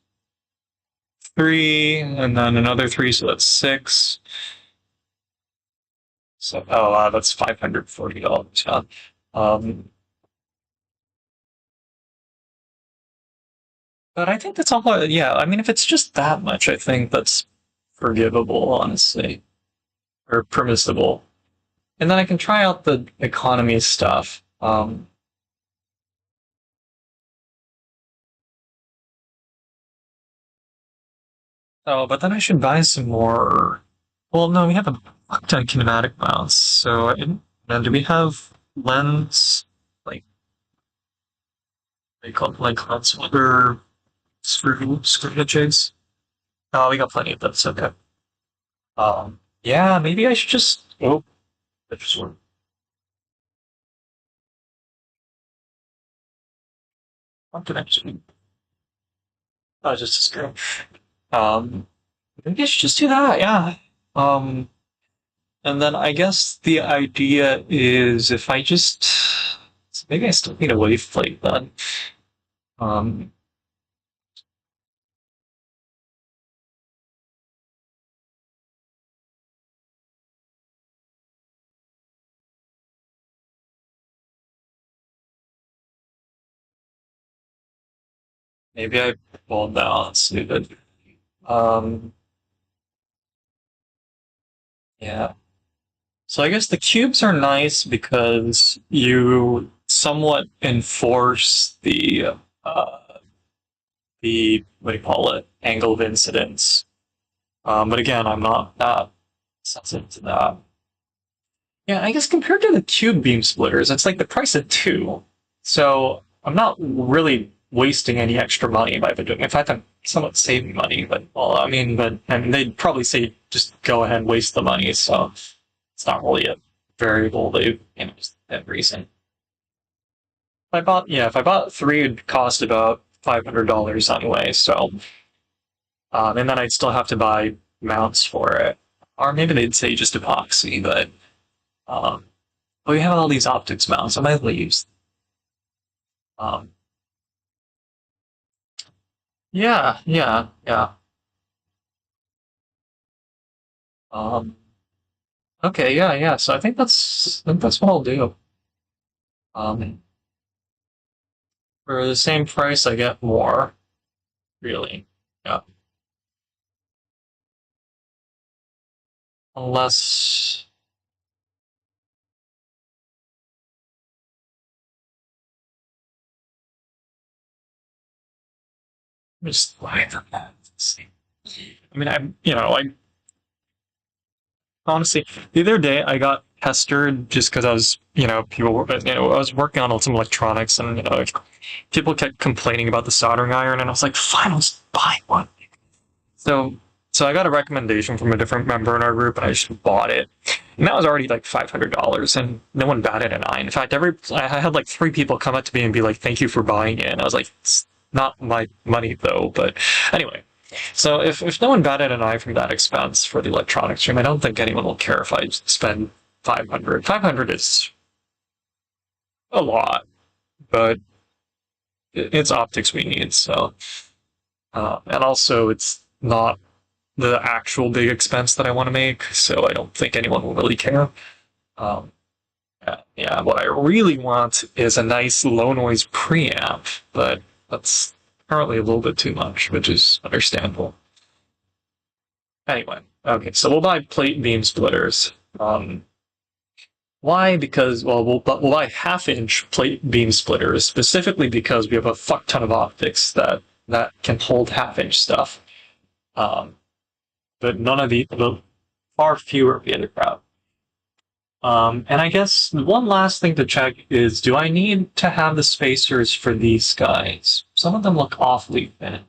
three, and then another three, so that's six. So, oh, wow, that's $540. Yeah. Um, but I think that's all. Yeah, I mean, if it's just that much, I think that's forgivable, honestly, or permissible. And then I can try out the economy stuff. Oh, but then I should buy some more. Well, no, we have a fuck ton of kinematic mounts. So, and do we have lens, like, they call it, like lens flipper screw hitches? Oh, we got plenty of those. Okay. Yeah, maybe I should just. Oh, that just worked. What did I just? Oh, just a screw. Um, maybe I should just do that. Yeah. Um, and then I guess the idea is if I just maybe I still need a wave plate then. Um, maybe I well no, that's stupid. Um, yeah. So I guess the cubes are nice because you somewhat enforce uh, the what do you call it angle of incidence. But again, I'm not that sensitive to that. Yeah, I guess compared to the cube beam splitters, it's like the price of two. So I'm not really wasting any extra money by doing. In fact, I'm somewhat saving money. But well, I mean, they'd probably say just go ahead and waste the money. So it's not really a variable. They just that reason. If I bought three, it'd cost about $500 anyway. So and then I'd still have to buy mounts for it, or maybe they'd say just epoxy, but um, but we have all these optics mounts. I might as well use. Um, yeah, yeah, yeah. Um, okay, yeah, yeah. So I think that's what I'll do. Um, for the same price, I get more. Really, yeah. Unless just buy them. I mean, I honestly, the other day I got pestered just because I was, I was working on some electronics and, people kept complaining about the soldering iron and I was like, fine, I'll just buy one. So, so I got a recommendation from a different member in our group and I just bought it. And that was already like $500 and no one batted an eye. In fact, I had like three people come up to me and be like, thank you for buying it. And I was like, it's not my money though. But anyway, so if no one batted an eye from that expense for the electronics stream, I don't think anyone will care if I spend 500. 500 is a lot, but it's optics we need. So, and also it's not the actual big expense that I want to make, so I don't think anyone will really care. Um, yeah, yeah, what I really want is a nice low noise preamp, but that's currently a little bit too much, which is understandable. Anyway, okay, so we'll buy plate beam splitters. Why? Because, well, we'll buy half-inch plate beam splitters, specifically because we have a fuck ton of optics that can hold half-inch stuff. Um, but none of the far fewer of the other crowd. And I guess one last thing to check is, do I need to have the spacers for these guys? Some of them look awfully thin.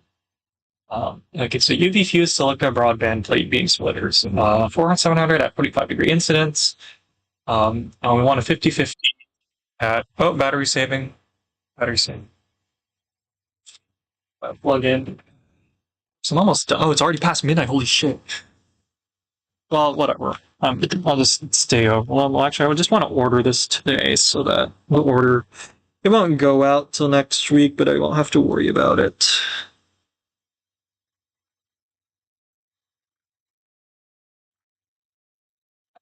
Okay, so UV fused silica broadband plate beam splitters, 400, 700 at 45-degree incidence. And we want a 50-50 at, oh, battery saving. Battery saving. Plug in. So I'm almost done. Oh, it's already past midnight. Holy shit. Well, whatever. I'll just stay over. Well, actually, I just want to order this today so that we'll order. It won't go out till next week, but I won't have to worry about it.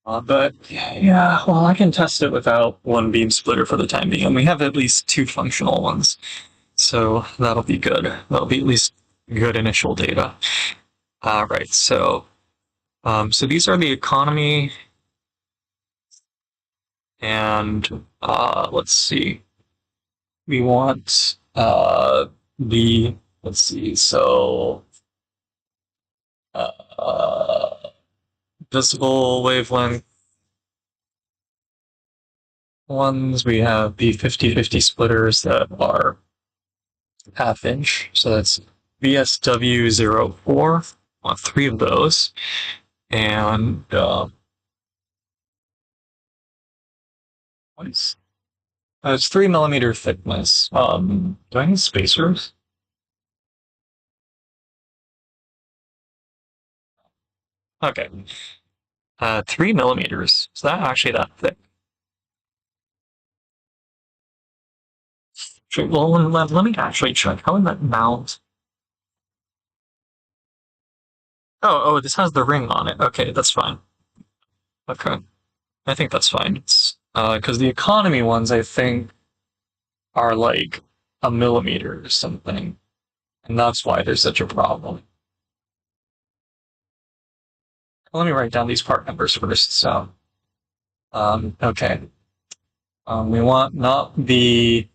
But yeah, well, I can test it without one beam splitter for the time being, and we have at least two functional ones, so that'll be good. That'll be at least good initial data. All right, so so these are the economy, and let's see. We want the let's see. So visible wavelength ones, we have the 50-50 splitters that are half inch. So that's VSW04 on 3 of those. And it's 3 millimeter thickness. Do I need spacers? Okay. 3 millimeters. So that actually that thick. Well, let me actually check. How would that mount? Oh, this has the ring on it. Okay, that's fine. Okay. I think that's fine. It's because the economy ones, I think, are like a millimeter or something, and that's why there's such a problem. Let me write down these part numbers first. So, okay, we want not the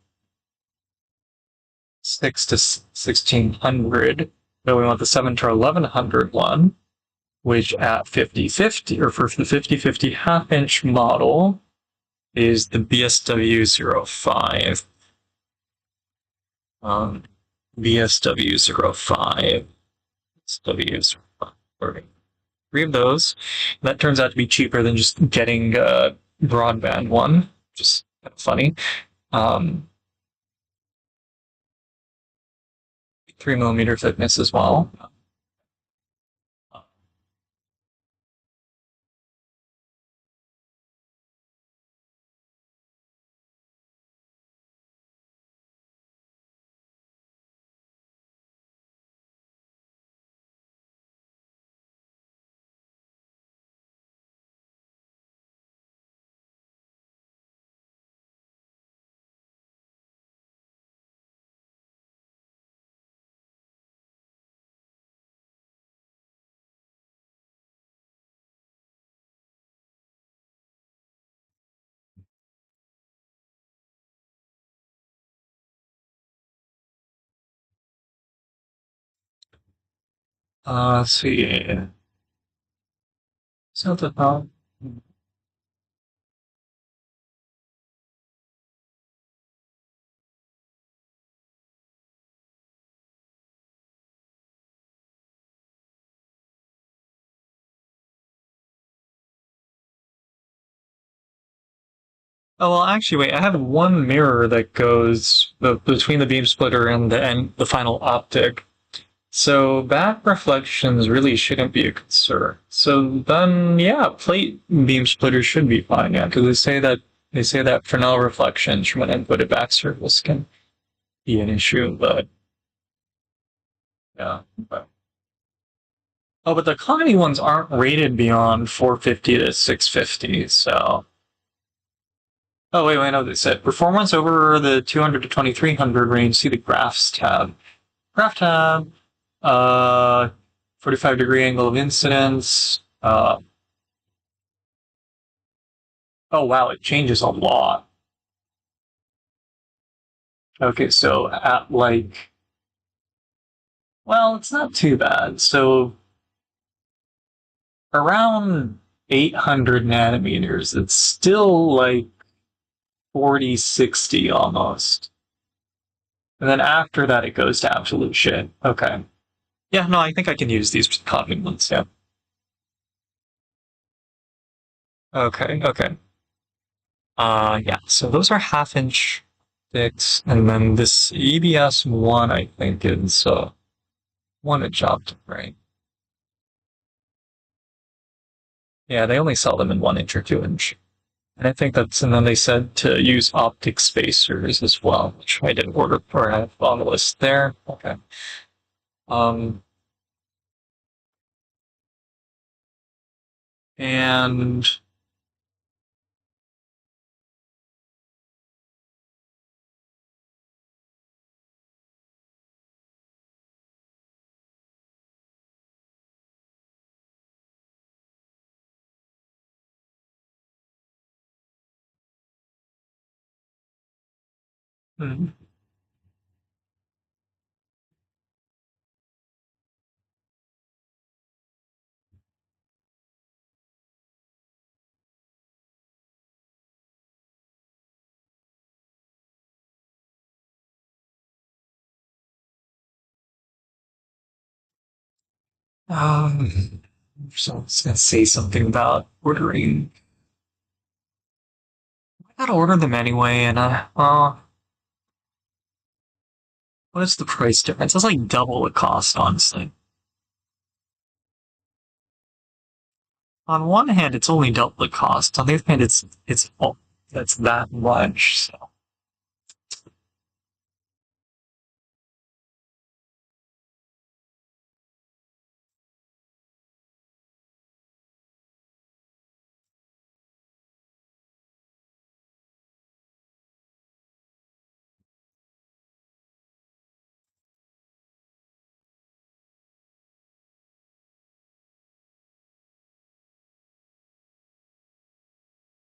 6 to 1600, but we want the 7 to 1100 one, which at 50-50, or for the 50-50 half-inch model, is the BSW05. BSW05. BSW05. 3 of those. That turns out to be cheaper than just getting a broadband one, just kind of funny. 3 millimeter thickness as well. Let's see. So the Oh well, actually, wait. I have one mirror that goes between the beam splitter and the final optic, so back reflections really shouldn't be a concern. So then, yeah, plate beam splitters should be fine. Yeah, because they say that Fresnel reflections from an inputted back surface can be an issue, but yeah. Oh, but the economy ones aren't rated beyond 450 to 650, so. Oh, wait, no, they said performance over the 200 to 2300 range. See the graphs tab. Graph tab, 45-degree angle of incidence. Oh, wow, it changes a lot. Okay, so at like, well, it's not too bad. So around 800 nanometers. It's still like 40, 60 almost. And then after that, it goes to absolute shit. Okay. Yeah, no, I think I can use these common ones. Yeah. Okay, okay. Yeah, so those are half-inch sticks, and then this EBS one, I think, is one inch optic, right? Yeah, they only sell them in 1 inch or 2 inch. And I think that's, and then they said to use optic spacers as well, which I didn't order or have on the list there. Okay. Um, and hmm, um, so I was gonna say something about ordering. I gotta order them anyway, and what is the price difference? That's like double the cost, honestly. On one hand, it's only double the cost. On the other hand, it's oh, that's that much. So,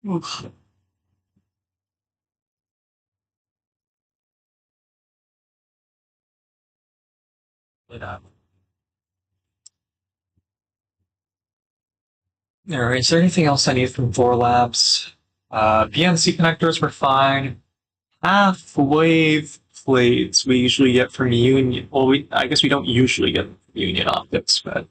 oof. But, all right. Is there anything else I need from Vor Labs? PNC connectors were fine. Half wave plates we usually get from Union. Well, I guess we don't usually get them from Union Optics, but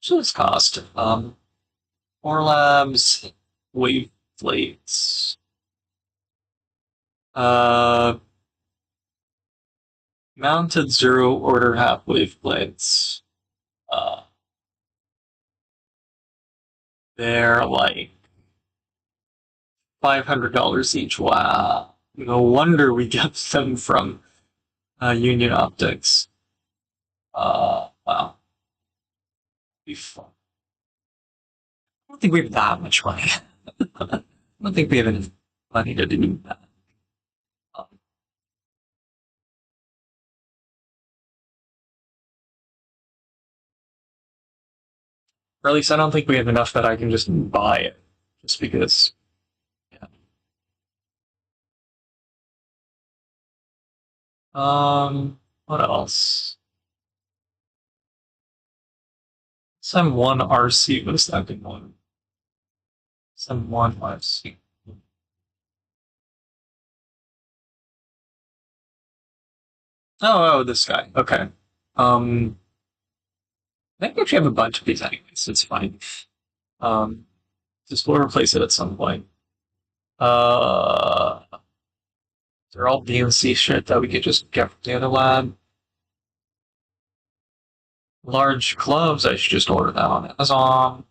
so it's cost. Vor Labs wave plates. Uh, mounted zero order half wave plates. Uh, they're like $500 each. Wow. No wonder we get them from Union Optics. Wow. Be fun. I don't think we have that much money. I don't think we have enough money to do that. Um, or at least I don't think we have enough that I can just buy it. Just because, yeah. What else? Some one RC was that good one. Some one RC. Oh, this guy. Okay. I think we actually have a bunch of these anyways. It's fine. Um, just we'll replace it at some point. Uh, they're all BNC shit that we could just get from the other lab. Large gloves, I should just order that on Amazon.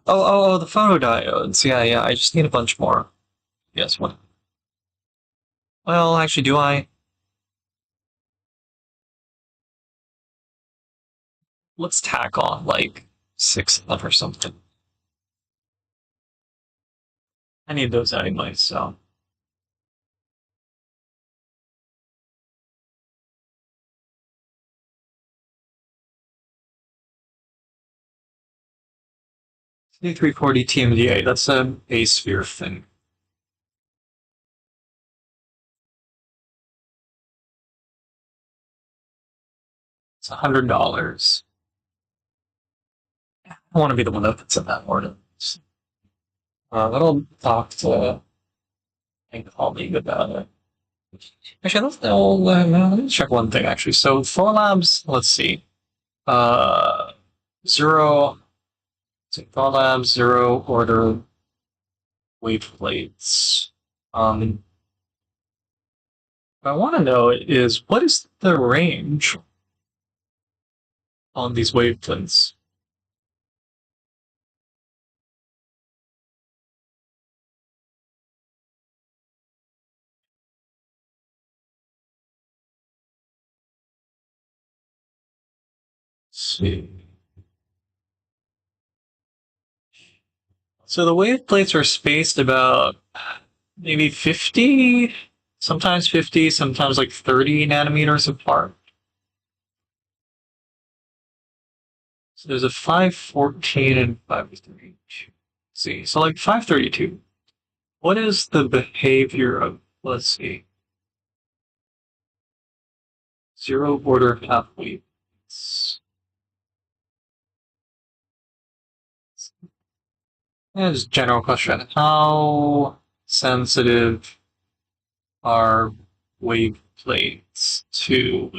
Oh, the photodiodes. Yeah, yeah. I just need a bunch more. Yes, what? Well, actually, do I? Let's tack on like 6 of them or something. I need those anyway, so. C340 TMDA, that's a sphere thing. It's $100. I want to be the one that puts in that order. I'll talk to a colleague about it. Actually, let me check one thing actually. So Thor let's see. Uh, zero, Thor zero order wave plates. Um, what I want to know is what is the range on these wave plates? Let's see. So the wave plates are spaced about maybe 50, sometimes like 30 nanometers apart. So there's a 514 and 532. Let's see, so like 532. What is the behavior of, let's see, zero order half waves? Yeah, just general question. How sensitive are wave plates to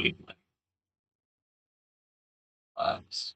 wavelengths?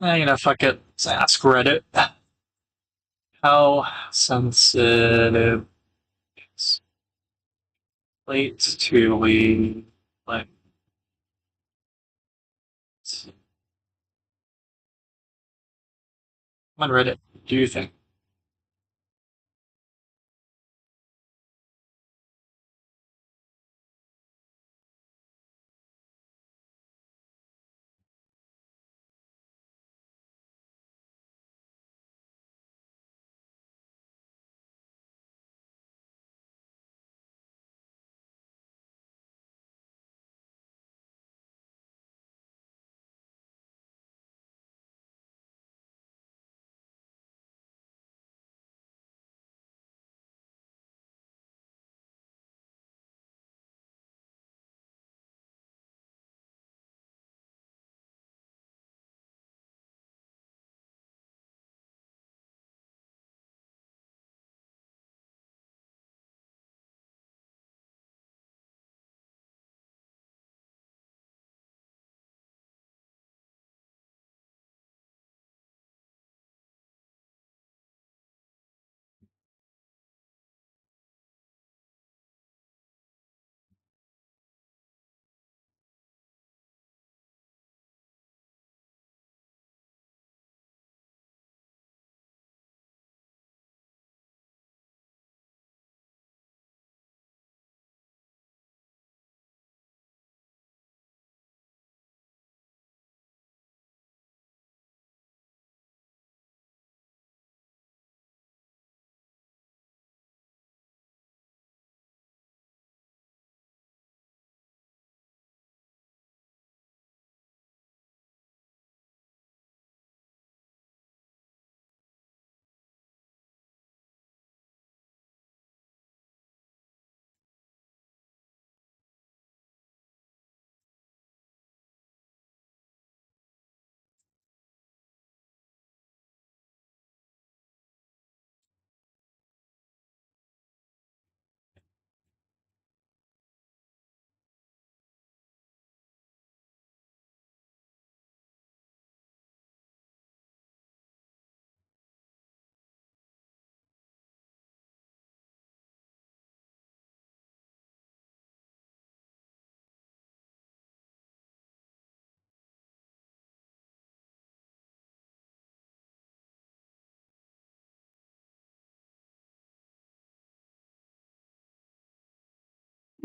Fuck it. Let's ask Reddit. How sensitive is plates to wavelengths? On Reddit, do you think?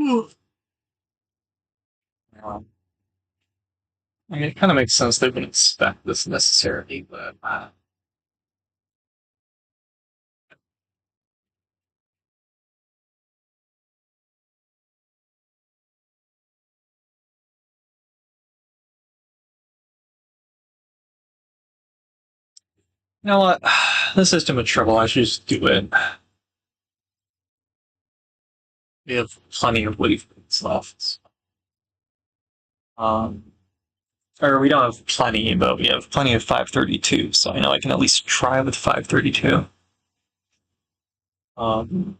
Um, I mean, it kind of makes sense they wouldn't expect this necessarily, but you know what? This is too much trouble. I should just do it. We have plenty of wavelengths left. Um, or we don't have plenty, but we have plenty of 532, so I know I can at least try with 532. Um,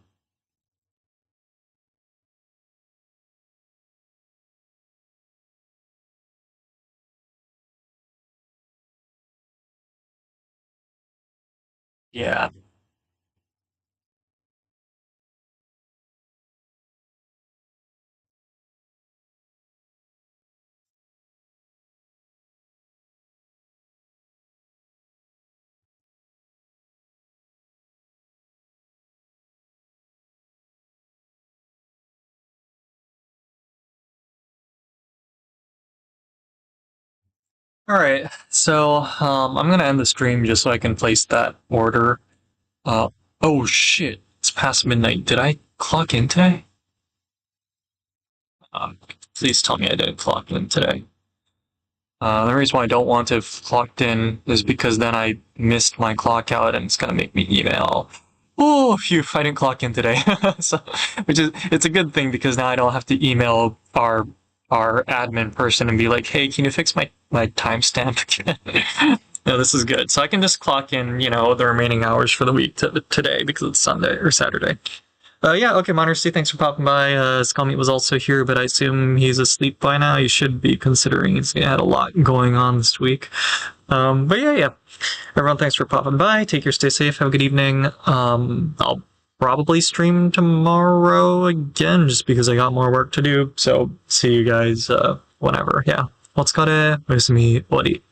yeah. All right. So I'm gonna end the stream just so I can place that order. Uh, oh shit! It's past midnight. Did I clock in today? Um, Please tell me I didn't clock in today. The reason why I don't want to have clocked in is because then I missed my clock out and it's gonna make me email. Oh, phew, I didn't clock in today. So, which is, it's a good thing because now I don't have to email our admin person and be like, hey, can you fix my timestamp again? No, this is good. So I can just clock in, the remaining hours for the week today because it's Sunday or Saturday. Yeah, okay, Modesty, thanks for popping by. Skullmeat was also here, but I assume he's asleep by now. He should be, considering he's had a lot going on this week. But yeah. Everyone, thanks for popping by. Take care, stay safe, have a good evening. I'll probably stream tomorrow again, just because I got more work to do. So, see you guys, whenever. Yeah. お疲れ。おやすみ。終わり。